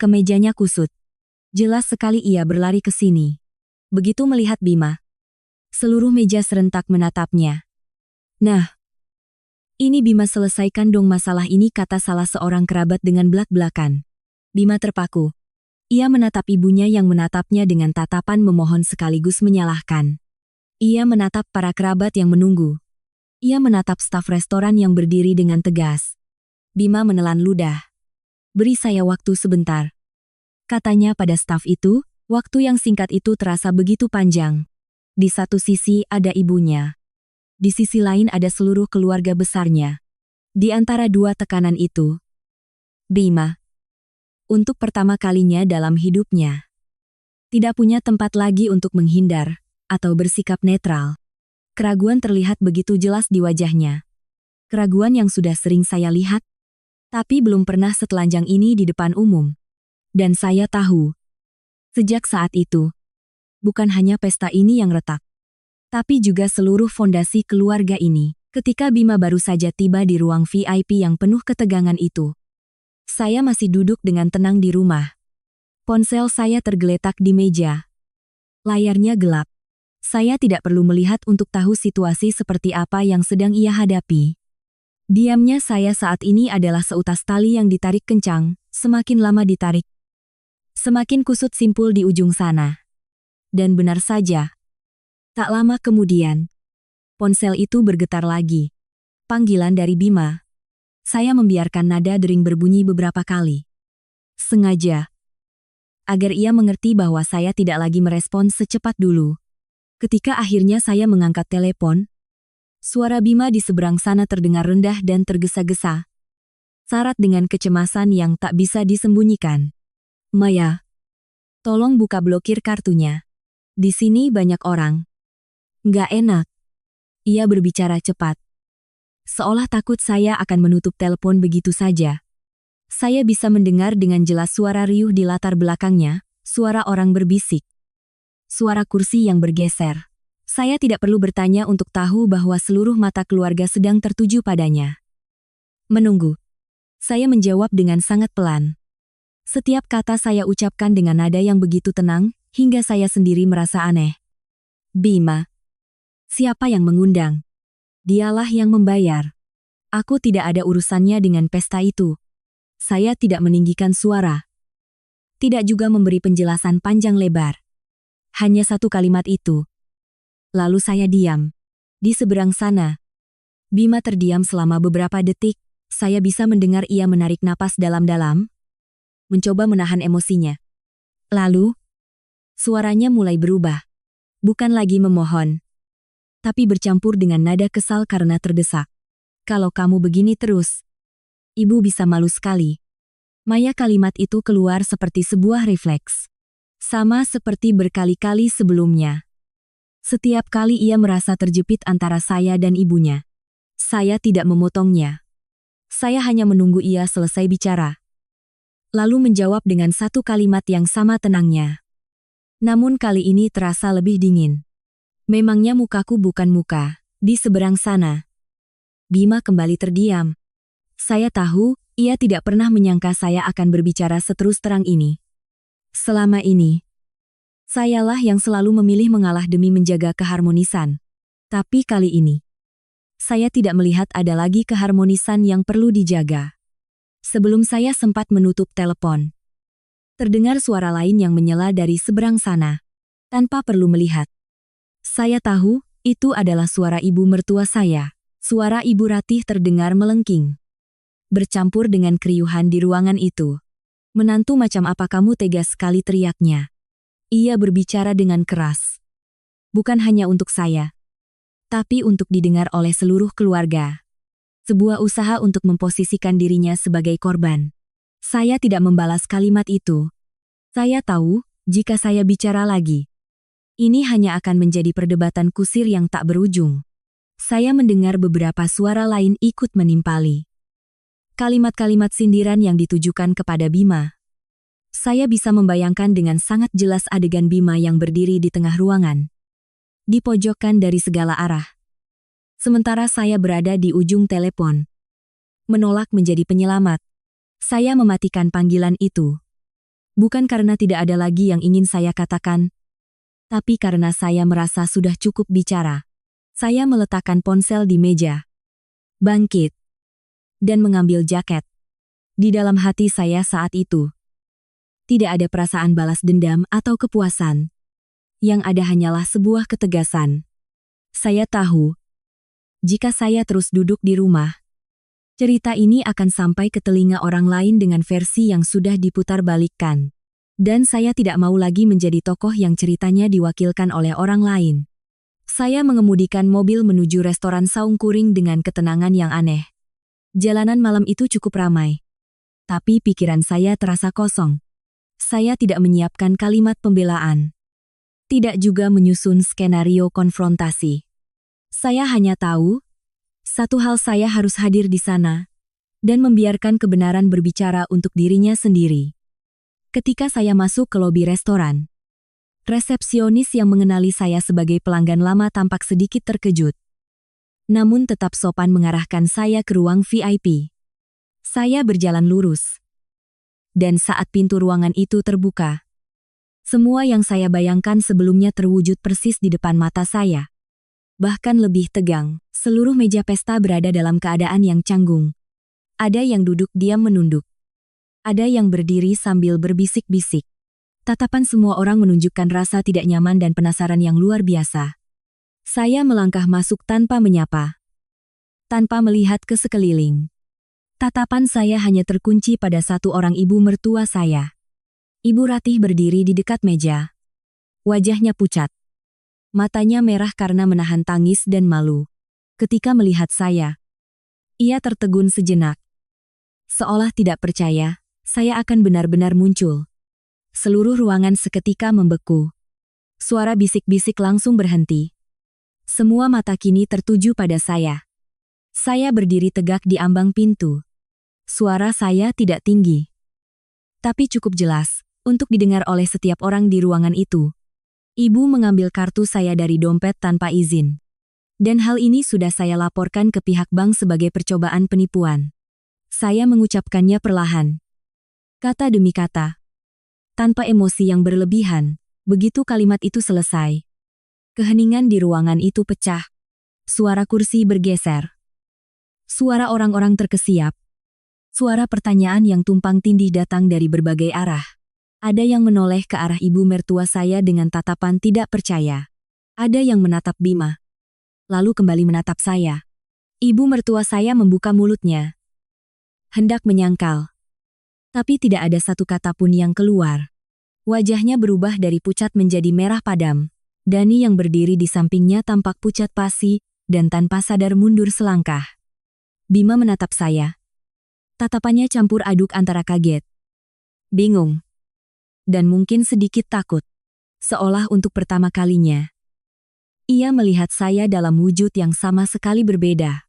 Kemejanya kusut. Jelas sekali ia berlari ke sini. Begitu melihat Bima, seluruh meja serentak menatapnya. Nah, ini Bima, selesaikan dong masalah ini, kata salah seorang kerabat dengan belak-belakan. Bima terpaku. Ia menatap ibunya yang menatapnya dengan tatapan memohon sekaligus menyalahkan. Ia menatap para kerabat yang menunggu. Ia menatap staf restoran yang berdiri dengan tegas. Bima menelan ludah. Beri saya waktu sebentar, katanya pada staf itu. Waktu yang singkat itu terasa begitu panjang. Di satu sisi ada ibunya. Di sisi lain ada seluruh keluarga besarnya. Di antara dua tekanan itu, Bima, untuk pertama kalinya dalam hidupnya, tidak punya tempat lagi untuk menghindar atau bersikap netral. Keraguan terlihat begitu jelas di wajahnya. Keraguan yang sudah sering saya lihat, tapi belum pernah setelanjang ini di depan umum. Dan saya tahu, sejak saat itu, bukan hanya pesta ini yang retak, tapi juga seluruh fondasi keluarga ini. Ketika Bima baru saja tiba di ruang VIP yang penuh ketegangan itu, Saya masih duduk dengan tenang di rumah. Ponsel saya tergeletak di meja. Layarnya gelap. Saya tidak perlu melihat untuk tahu situasi seperti apa yang sedang ia hadapi. Diamnya saya saat ini adalah seutas tali yang ditarik kencang, semakin lama ditarik, semakin kusut simpul di ujung sana. Dan benar saja. Tak lama kemudian, ponsel itu bergetar lagi. Panggilan dari Bima. Saya membiarkan nada dering berbunyi beberapa kali. Sengaja. Agar ia mengerti bahwa saya tidak lagi merespons secepat dulu. Ketika akhirnya saya mengangkat telepon, suara Bima di seberang sana terdengar rendah dan tergesa-gesa. Syarat dengan kecemasan yang tak bisa disembunyikan. Maya, tolong buka blokir kartunya. Di sini banyak orang. Nggak enak. Ia berbicara cepat. Seolah takut saya akan menutup telepon begitu saja. Saya bisa mendengar dengan jelas suara riuh di latar belakangnya, suara orang berbisik. Suara kursi yang bergeser. Saya tidak perlu bertanya untuk tahu bahwa seluruh mata keluarga sedang tertuju padanya. Menunggu. Saya menjawab dengan sangat pelan. Setiap kata saya ucapkan dengan nada yang begitu tenang, hingga saya sendiri merasa aneh. Bima. Siapa yang mengundang? Dialah yang membayar. Aku tidak ada urusannya dengan pesta itu. Saya tidak meninggikan suara. Tidak juga memberi penjelasan panjang lebar. Hanya satu kalimat itu. Lalu saya diam. Di seberang sana. Bima terdiam selama beberapa detik. Saya bisa mendengar ia menarik napas dalam-dalam. Mencoba menahan emosinya. Lalu, suaranya mulai berubah. Bukan lagi memohon. Tapi bercampur dengan nada kesal karena terdesak. Kalau kamu begini terus, ibu bisa malu sekali. Maya, kalimat itu keluar seperti sebuah refleks. Sama seperti berkali-kali sebelumnya. Setiap kali ia merasa terjepit antara saya dan ibunya. Saya tidak memotongnya. Saya hanya menunggu ia selesai bicara. Lalu menjawab dengan satu kalimat yang sama tenangnya. Namun kali ini terasa lebih dingin. Memangnya mukaku bukan muka, di seberang sana. Bima kembali terdiam. Saya tahu, ia tidak pernah menyangka saya akan berbicara seterus terang ini. Selama ini, sayalah yang selalu memilih mengalah demi menjaga keharmonisan. Tapi kali ini, saya tidak melihat ada lagi keharmonisan yang perlu dijaga. Sebelum saya sempat menutup telepon, terdengar suara lain yang menyela dari seberang sana. Tanpa perlu melihat. Saya tahu, itu adalah suara ibu mertua saya. Suara Ibu Ratih terdengar melengking. Bercampur dengan keriuhan di ruangan itu. Menantu macam apa kamu tega sekali, teriaknya. Ia berbicara dengan keras. Bukan hanya untuk saya. Tapi untuk didengar oleh seluruh keluarga. Sebuah usaha untuk memposisikan dirinya sebagai korban. Saya tidak membalas kalimat itu. Saya tahu, jika saya bicara lagi, ini hanya akan menjadi perdebatan kusir yang tak berujung. Saya mendengar beberapa suara lain ikut menimpali. Kalimat-kalimat sindiran yang ditujukan kepada Bima. Saya bisa membayangkan dengan sangat jelas adegan Bima yang berdiri di tengah ruangan. Dipojokkan dari segala arah. Sementara saya berada di ujung telepon. Menolak menjadi penyelamat. Saya mematikan panggilan itu. Bukan karena tidak ada lagi yang ingin saya katakan, tapi karena saya merasa sudah cukup bicara. Saya meletakkan ponsel di meja. Bangkit. Dan mengambil jaket. Di dalam hati saya saat itu, tidak ada perasaan balas dendam atau kepuasan. Yang ada hanyalah sebuah ketegasan. Saya tahu, jika saya terus duduk di rumah, cerita ini akan sampai ke telinga orang lain dengan versi yang sudah diputarbalikkan. Dan saya tidak mau lagi menjadi tokoh yang ceritanya diwakilkan oleh orang lain. Saya mengemudikan mobil menuju restoran Saung Kuring dengan ketenangan yang aneh. Jalanan malam itu cukup ramai. Tapi pikiran saya terasa kosong. Saya tidak menyiapkan kalimat pembelaan. Tidak juga menyusun skenario konfrontasi. Saya hanya tahu, satu hal, saya harus hadir di sana dan membiarkan kebenaran berbicara untuk dirinya sendiri. Ketika saya masuk ke lobi restoran, resepsionis yang mengenali saya sebagai pelanggan lama tampak sedikit terkejut. Namun tetap sopan mengarahkan saya ke ruang VIP. Saya berjalan lurus. Dan saat pintu ruangan itu terbuka, semua yang saya bayangkan sebelumnya terwujud persis di depan mata saya. Bahkan lebih tegang, seluruh meja pesta berada dalam keadaan yang canggung. Ada yang duduk diam menunduk. Ada yang berdiri sambil berbisik-bisik. Tatapan semua orang menunjukkan rasa tidak nyaman dan penasaran yang luar biasa. Saya melangkah masuk tanpa menyapa, tanpa melihat ke sekeliling. Tatapan saya hanya terkunci pada satu orang ibu mertua saya. Ibu Ratih berdiri di dekat meja. Wajahnya pucat. Matanya merah karena menahan tangis dan malu. Ketika melihat saya, ia tertegun sejenak. Seolah tidak percaya, saya akan benar-benar muncul. Seluruh ruangan seketika membeku. Suara bisik-bisik langsung berhenti. Semua mata kini tertuju pada saya. Saya berdiri tegak di ambang pintu. Suara saya tidak tinggi, tapi cukup jelas untuk didengar oleh setiap orang di ruangan itu. Ibu mengambil kartu saya dari dompet tanpa izin. Dan hal ini sudah saya laporkan ke pihak bank sebagai percobaan penipuan. Saya mengucapkannya perlahan, kata demi kata, tanpa emosi yang berlebihan. Begitu kalimat itu selesai, keheningan di ruangan itu pecah. Suara kursi bergeser. Suara orang-orang terkesiap. Suara pertanyaan yang tumpang tindih datang dari berbagai arah. Ada yang menoleh ke arah ibu mertua saya dengan tatapan tidak percaya. Ada yang menatap Bima, lalu kembali menatap saya. Ibu mertua saya membuka mulutnya, hendak menyangkal. Tapi tidak ada satu kata pun yang keluar. Wajahnya berubah dari pucat menjadi merah padam. Dani yang berdiri di sampingnya tampak pucat pasi, dan tanpa sadar mundur selangkah. Bima menatap saya. Tatapannya campur aduk antara kaget, bingung, dan mungkin sedikit takut. Seolah untuk pertama kalinya, ia melihat saya dalam wujud yang sama sekali berbeda.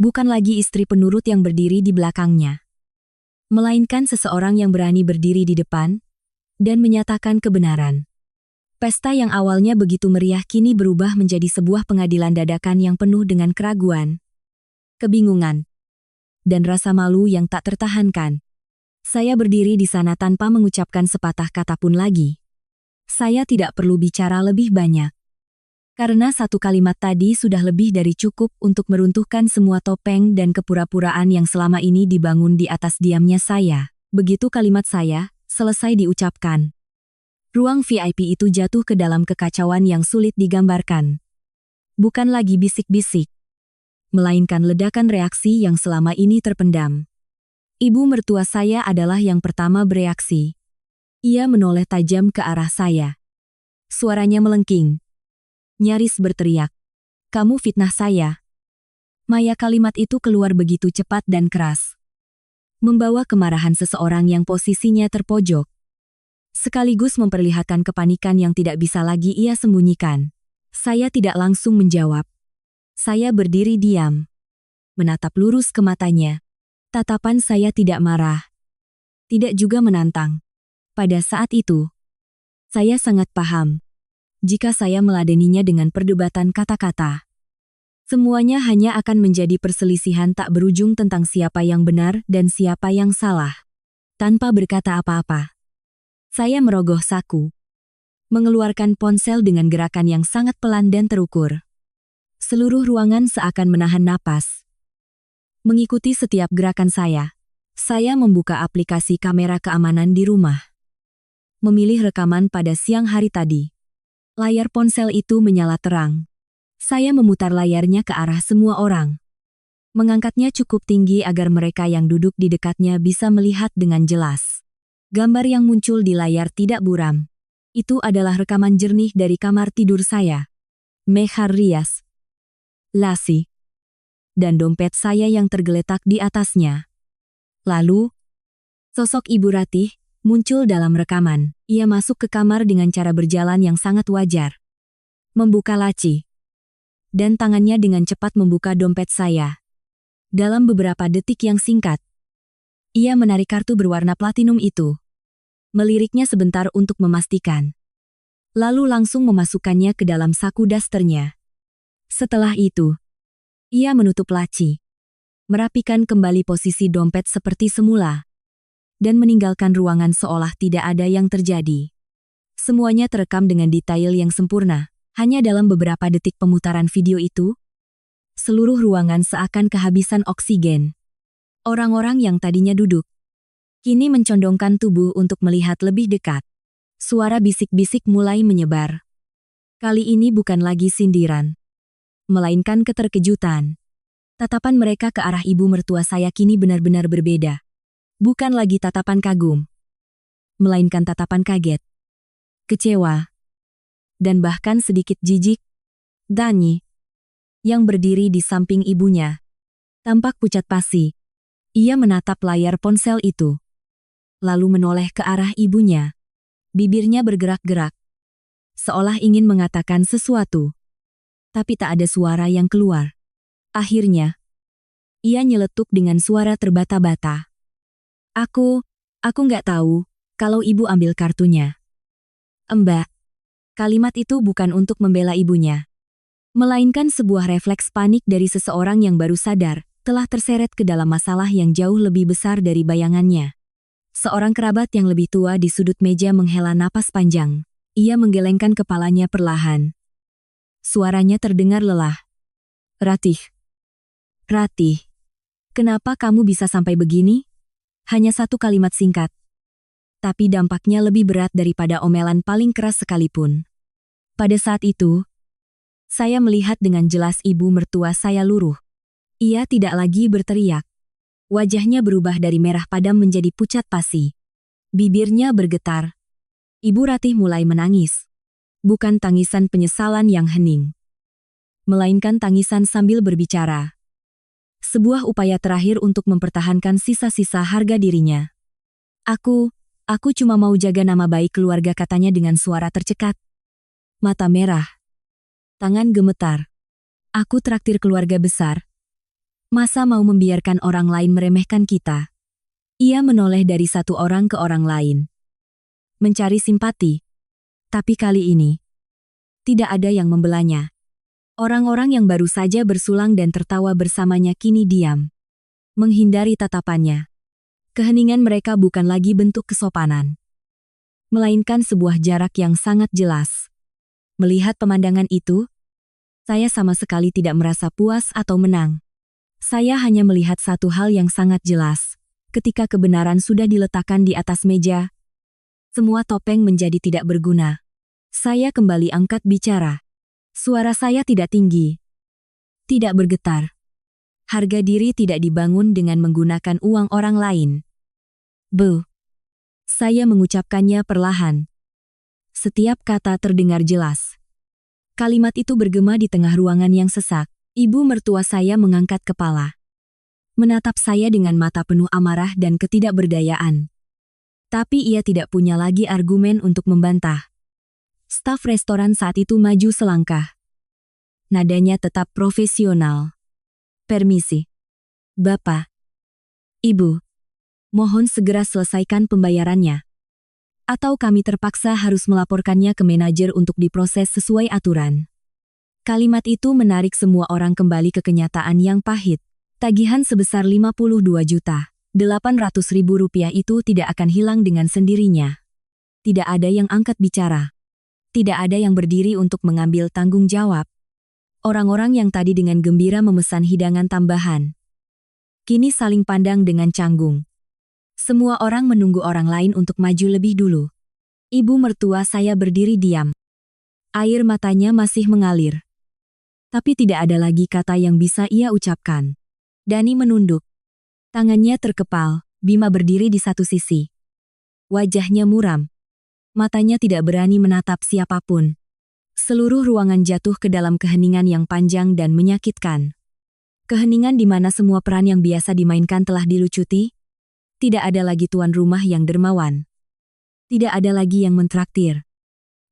Bukan lagi istri penurut yang berdiri di belakangnya, melainkan seseorang yang berani berdiri di depan dan menyatakan kebenaran. Pesta yang awalnya begitu meriah kini berubah menjadi sebuah pengadilan dadakan yang penuh dengan keraguan, kebingungan, dan rasa malu yang tak tertahankan. Saya berdiri di sana tanpa mengucapkan sepatah kata pun lagi. Saya tidak perlu bicara lebih banyak. Karena satu kalimat tadi sudah lebih dari cukup untuk meruntuhkan semua topeng dan kepura-puraan yang selama ini dibangun di atas diamnya saya. Begitu kalimat saya selesai diucapkan, ruang VIP itu jatuh ke dalam kekacauan yang sulit digambarkan. Bukan lagi bisik-bisik, melainkan ledakan reaksi yang selama ini terpendam. Ibu mertua saya adalah yang pertama bereaksi. Ia menoleh tajam ke arah saya. Suaranya melengking, nyaris berteriak, "Kamu fitnah saya." Maya kalimat itu keluar begitu cepat dan keras, membawa kemarahan seseorang yang posisinya terpojok, sekaligus memperlihatkan kepanikan yang tidak bisa lagi ia sembunyikan. Saya tidak langsung menjawab. Saya berdiri diam, menatap lurus ke matanya. Tatapan saya tidak marah, tidak juga menantang. Pada saat itu, saya sangat paham. Jika saya meladeninya dengan perdebatan kata-kata, semuanya hanya akan menjadi perselisihan tak berujung tentang siapa yang benar dan siapa yang salah. Tanpa berkata apa-apa, saya merogoh saku, mengeluarkan ponsel dengan gerakan yang sangat pelan dan terukur. Seluruh ruangan seakan menahan napas, mengikuti setiap gerakan saya. Saya membuka aplikasi kamera keamanan di rumah, memilih rekaman pada siang hari tadi. Layar ponsel itu menyala terang. Saya memutar layarnya ke arah semua orang, mengangkatnya cukup tinggi agar mereka yang duduk di dekatnya bisa melihat dengan jelas. Gambar yang muncul di layar tidak buram. Itu adalah rekaman jernih dari kamar tidur saya. Mehar rias, lasi, dan dompet saya yang tergeletak di atasnya. Lalu, sosok Ibu Ratih muncul dalam rekaman. Ia masuk ke kamar dengan cara berjalan yang sangat wajar, membuka laci, dan tangannya dengan cepat membuka dompet saya. Dalam beberapa detik yang singkat, ia menarik kartu berwarna platinum itu, meliriknya sebentar untuk memastikan, lalu langsung memasukkannya ke dalam saku dasternya. Setelah itu, ia menutup laci, merapikan kembali posisi dompet seperti semula. dan meninggalkan ruangan seolah tidak ada yang terjadi. Semuanya terekam dengan detail yang sempurna. Hanya dalam beberapa detik pemutaran video itu, seluruh ruangan seakan kehabisan oksigen. Orang-orang yang tadinya duduk, kini mencondongkan tubuh untuk melihat lebih dekat. Suara bisik-bisik mulai menyebar. Kali ini bukan lagi sindiran, melainkan keterkejutan. Tatapan mereka ke arah ibu mertua saya kini benar-benar berbeda. Bukan lagi tatapan kagum, melainkan tatapan kaget, kecewa, dan bahkan sedikit jijik. Danny, yang berdiri di samping ibunya, tampak pucat pasi. Ia menatap layar ponsel itu, lalu menoleh ke arah ibunya. Bibirnya bergerak-gerak, seolah ingin mengatakan sesuatu. Tapi tak ada suara yang keluar. Akhirnya, ia nyeletuk dengan suara terbata-bata. Aku nggak tahu kalau ibu ambil kartunya. Mbak. Kalimat itu bukan untuk membela ibunya, melainkan sebuah refleks panik dari seseorang yang baru sadar, telah terseret ke dalam masalah yang jauh lebih besar dari bayangannya. Seorang kerabat yang lebih tua di sudut meja menghela napas panjang. Ia menggelengkan kepalanya perlahan. Suaranya terdengar lelah. Ratih. Ratih. Kenapa kamu bisa sampai begini? Hanya satu kalimat singkat. Tapi dampaknya lebih berat daripada omelan paling keras sekalipun. Pada saat itu, saya melihat dengan jelas ibu mertua saya luruh. Ia tidak lagi berteriak. Wajahnya berubah dari merah padam menjadi pucat pasi. Bibirnya bergetar. Ibu Ratih mulai menangis. Bukan tangisan penyesalan yang hening, melainkan tangisan sambil berbicara. Sebuah upaya terakhir untuk mempertahankan sisa-sisa harga dirinya. Aku cuma mau jaga nama baik keluarga, katanya dengan suara tercekat. Mata merah. Tangan gemetar. Aku traktir keluarga besar. Masa mau membiarkan orang lain meremehkan kita? Ia menoleh dari satu orang ke orang lain, mencari simpati. Tapi kali ini, tidak ada yang membelanya. Orang-orang yang baru saja bersulang dan tertawa bersamanya kini diam, menghindari tatapannya. Keheningan mereka bukan lagi bentuk kesopanan, melainkan sebuah jarak yang sangat jelas. Melihat pemandangan itu, saya sama sekali tidak merasa puas atau menang. Saya hanya melihat satu hal yang sangat jelas. Ketika kebenaran sudah diletakkan di atas meja, semua topeng menjadi tidak berguna. Saya kembali angkat bicara. Suara saya tidak tinggi, tidak bergetar. Harga diri tidak dibangun dengan menggunakan uang orang lain. Saya mengucapkannya perlahan. Setiap kata terdengar jelas. Kalimat itu bergema di tengah ruangan yang sesak. Ibu mertua saya mengangkat kepala, menatap saya dengan mata penuh amarah dan ketidakberdayaan. Tapi ia tidak punya lagi argumen untuk membantah. Staf restoran saat itu maju selangkah. Nadanya tetap profesional. Permisi. Bapak. Ibu. Mohon segera selesaikan pembayarannya. Atau kami terpaksa harus melaporkannya ke manajer untuk diproses sesuai aturan. Kalimat itu menarik semua orang kembali ke kenyataan yang pahit. Tagihan sebesar Rp52.800.000 itu tidak akan hilang dengan sendirinya. Tidak ada yang angkat bicara. Tidak ada yang berdiri untuk mengambil tanggung jawab. Orang-orang yang tadi dengan gembira memesan hidangan tambahan, kini saling pandang dengan canggung. Semua orang menunggu orang lain untuk maju lebih dulu. Ibu mertua saya berdiri diam. Air matanya masih mengalir. Tapi tidak ada lagi kata yang bisa ia ucapkan. Danny menunduk. Tangannya terkepal. Bima berdiri di satu sisi. Wajahnya muram. Matanya tidak berani menatap siapapun. Seluruh ruangan jatuh ke dalam keheningan yang panjang dan menyakitkan. Keheningan di mana semua peran yang biasa dimainkan telah dilucuti. Tidak ada lagi tuan rumah yang dermawan. Tidak ada lagi yang mentraktir.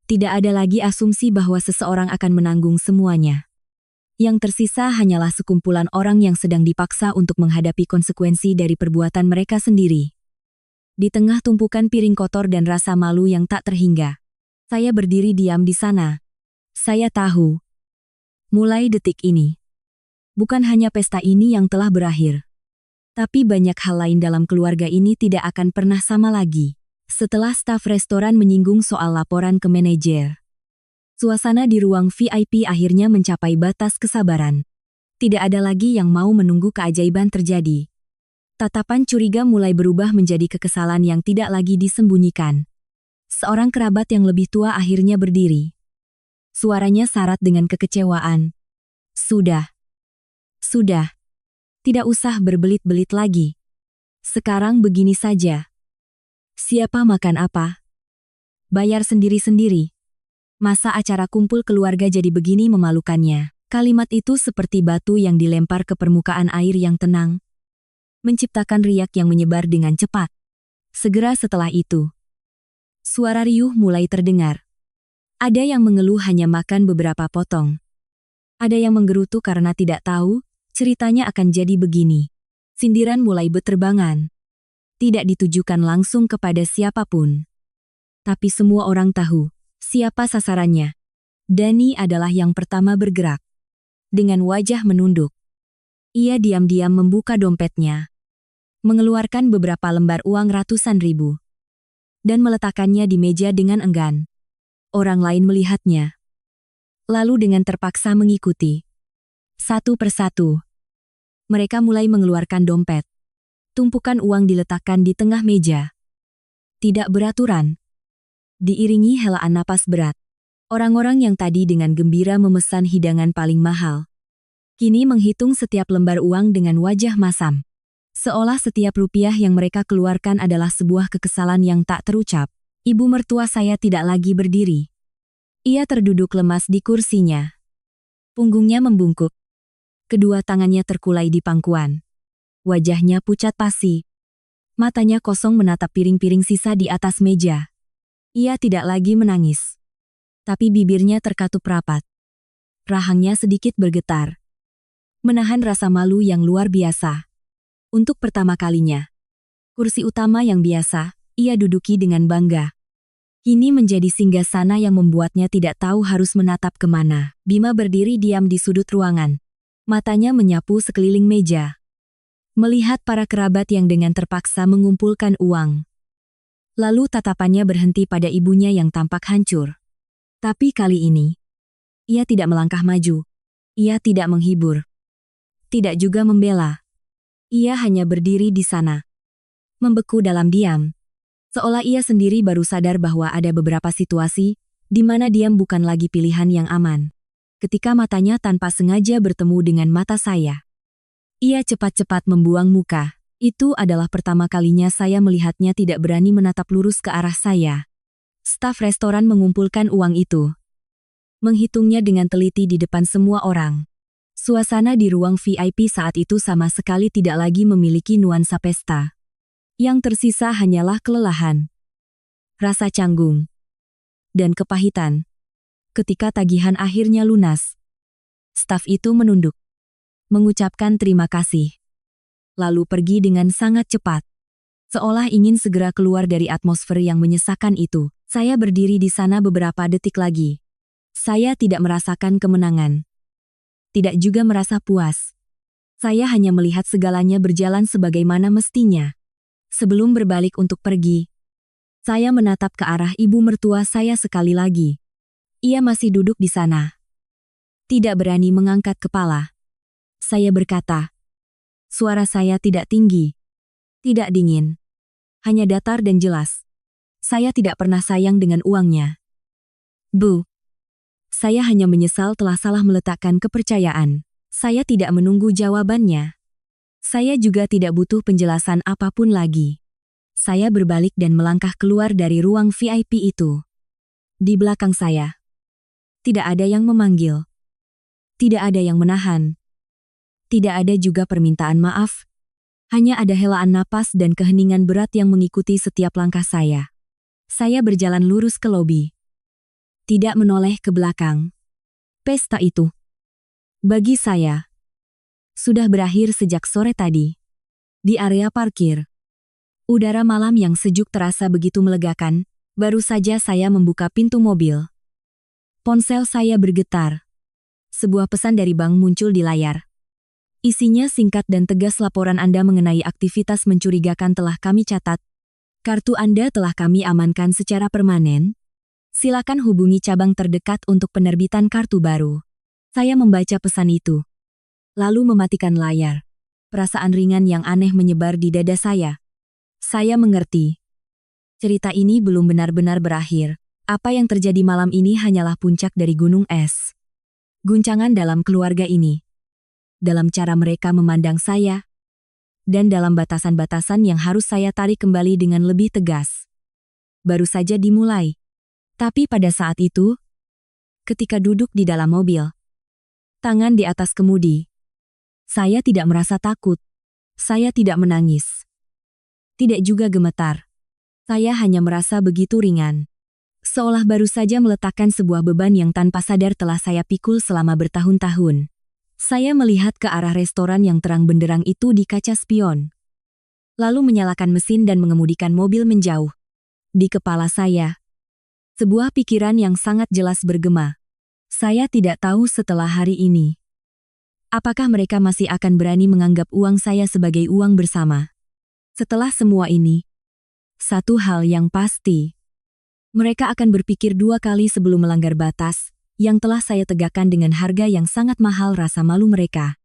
Tidak ada lagi asumsi bahwa seseorang akan menanggung semuanya. Yang tersisa hanyalah sekumpulan orang yang sedang dipaksa untuk menghadapi konsekuensi dari perbuatan mereka sendiri. Di tengah tumpukan piring kotor dan rasa malu yang tak terhingga, saya berdiri diam di sana. Saya tahu, mulai detik ini, bukan hanya pesta ini yang telah berakhir, Tapi banyak hal lain dalam keluarga ini tidak akan pernah sama lagi. Setelah staf restoran menyinggung soal laporan ke manajer, suasana di ruang VIP akhirnya mencapai batas kesabaran. Tidak ada lagi yang mau menunggu keajaiban terjadi. Tatapan curiga mulai berubah menjadi kekesalan yang tidak lagi disembunyikan. Seorang kerabat yang lebih tua akhirnya berdiri. Suaranya syarat dengan kekecewaan. Sudah. Tidak usah berbelit-belit lagi. Sekarang begini saja. Siapa makan apa? Bayar sendiri-sendiri. Masa acara kumpul keluarga jadi begini memalukannya? Kalimat itu seperti batu yang dilempar ke permukaan air yang tenang, menciptakan riak yang menyebar dengan cepat. Segera setelah itu, suara riuh mulai terdengar. Ada yang mengeluh hanya makan beberapa potong. Ada yang menggerutu karena tidak tahu, ceritanya akan jadi begini. Sindiran mulai berterbangan. Tidak ditujukan langsung kepada siapapun. Tapi semua orang tahu, siapa sasarannya. Dani adalah yang pertama bergerak. Dengan wajah menunduk, ia diam-diam membuka dompetnya, mengeluarkan beberapa lembar uang ratusan ribu, dan meletakkannya di meja dengan enggan. Orang lain melihatnya, lalu dengan terpaksa mengikuti. Satu persatu, mereka mulai mengeluarkan dompet. Tumpukan uang diletakkan di tengah meja. Tidak beraturan. Diiringi helaan napas berat. Orang-orang yang tadi dengan gembira memesan hidangan paling mahal, kini menghitung setiap lembar uang dengan wajah masam. Seolah setiap rupiah yang mereka keluarkan adalah sebuah kekesalan yang tak terucap. Ibu mertua saya tidak lagi berdiri. Ia terduduk lemas di kursinya. Punggungnya membungkuk. Kedua tangannya terkulai di pangkuan. Wajahnya pucat pasi. Matanya kosong menatap piring-piring sisa di atas meja. Ia tidak lagi menangis. Tapi bibirnya terkatup rapat. Rahangnya sedikit bergetar. Menahan rasa malu yang luar biasa. Untuk pertama kalinya, kursi utama yang biasa, ia duduki dengan bangga. Kini menjadi singgasana yang membuatnya tidak tahu harus menatap kemana. Bima berdiri diam di sudut ruangan. Matanya menyapu sekeliling meja. Melihat para kerabat yang dengan terpaksa mengumpulkan uang. Lalu tatapannya berhenti pada ibunya yang tampak hancur. Tapi kali ini, ia tidak melangkah maju. Ia tidak menghibur. Tidak juga membela. Ia hanya berdiri di sana. Membeku dalam diam. Seolah ia sendiri baru sadar bahwa ada beberapa situasi di mana diam bukan lagi pilihan yang aman. Ketika matanya tanpa sengaja bertemu dengan mata saya, ia cepat-cepat membuang muka. Itu adalah pertama kalinya saya melihatnya tidak berani menatap lurus ke arah saya. Staf restoran mengumpulkan uang itu, menghitungnya dengan teliti di depan semua orang. Suasana di ruang VIP saat itu sama sekali tidak lagi memiliki nuansa pesta. Yang tersisa hanyalah kelelahan, rasa canggung, dan kepahitan. Ketika tagihan akhirnya lunas, staf itu menunduk, mengucapkan terima kasih, lalu pergi dengan sangat cepat. Seolah ingin segera keluar dari atmosfer yang menyesakan itu. Saya berdiri di sana beberapa detik lagi. Saya tidak merasakan kemenangan. Tidak juga merasa puas. Saya hanya melihat segalanya berjalan sebagaimana mestinya. Sebelum berbalik untuk pergi, saya menatap ke arah ibu mertua saya sekali lagi. Ia masih duduk di sana. Tidak berani mengangkat kepala. Saya berkata. Suara saya tidak tinggi. Tidak dingin. Hanya datar dan jelas. Saya tidak pernah sayang dengan uangnya. Bu. Saya hanya menyesal telah salah meletakkan kepercayaan. Saya tidak menunggu jawabannya. Saya juga tidak butuh penjelasan apapun lagi. Saya berbalik dan melangkah keluar dari ruang VIP itu. Di belakang saya, tidak ada yang memanggil. Tidak ada yang menahan. Tidak ada juga permintaan maaf. Hanya ada helaan napas dan keheningan berat yang mengikuti setiap langkah saya. Saya berjalan lurus ke lobi. Tidak menoleh ke belakang. Pesta itu, bagi saya, sudah berakhir sejak sore tadi. Di area parkir, udara malam yang sejuk terasa begitu melegakan. Baru saja saya membuka pintu mobil. Ponsel saya bergetar. Sebuah pesan dari bank muncul di layar. Isinya singkat dan tegas. Laporan Anda mengenai aktivitas mencurigakan telah kami catat. Kartu Anda telah kami amankan secara permanen. Silakan hubungi cabang terdekat untuk penerbitan kartu baru. Saya membaca pesan itu, lalu mematikan layar. Perasaan ringan yang aneh menyebar di dada saya. Saya mengerti. Cerita ini belum benar-benar berakhir. Apa yang terjadi malam ini hanyalah puncak dari gunung es. Guncangan dalam keluarga ini, dalam cara mereka memandang saya, dan dalam batasan-batasan yang harus saya tarik kembali dengan lebih tegas. Baru saja dimulai. Tapi pada saat itu, ketika duduk di dalam mobil, tangan di atas kemudi, saya tidak merasa takut. Saya tidak menangis. Tidak juga gemetar. Saya hanya merasa begitu ringan. Seolah baru saja meletakkan sebuah beban yang tanpa sadar telah saya pikul selama bertahun-tahun. Saya melihat ke arah restoran yang terang benderang itu di kaca spion. Lalu menyalakan mesin dan mengemudikan mobil menjauh. Di kepala saya, sebuah pikiran yang sangat jelas bergema. Saya tidak tahu setelah hari ini, apakah mereka masih akan berani menganggap uang saya sebagai uang bersama. Setelah semua ini, satu hal yang pasti, mereka akan berpikir dua kali sebelum melanggar batas yang telah saya tegakkan dengan harga yang sangat mahal. Rasa malu mereka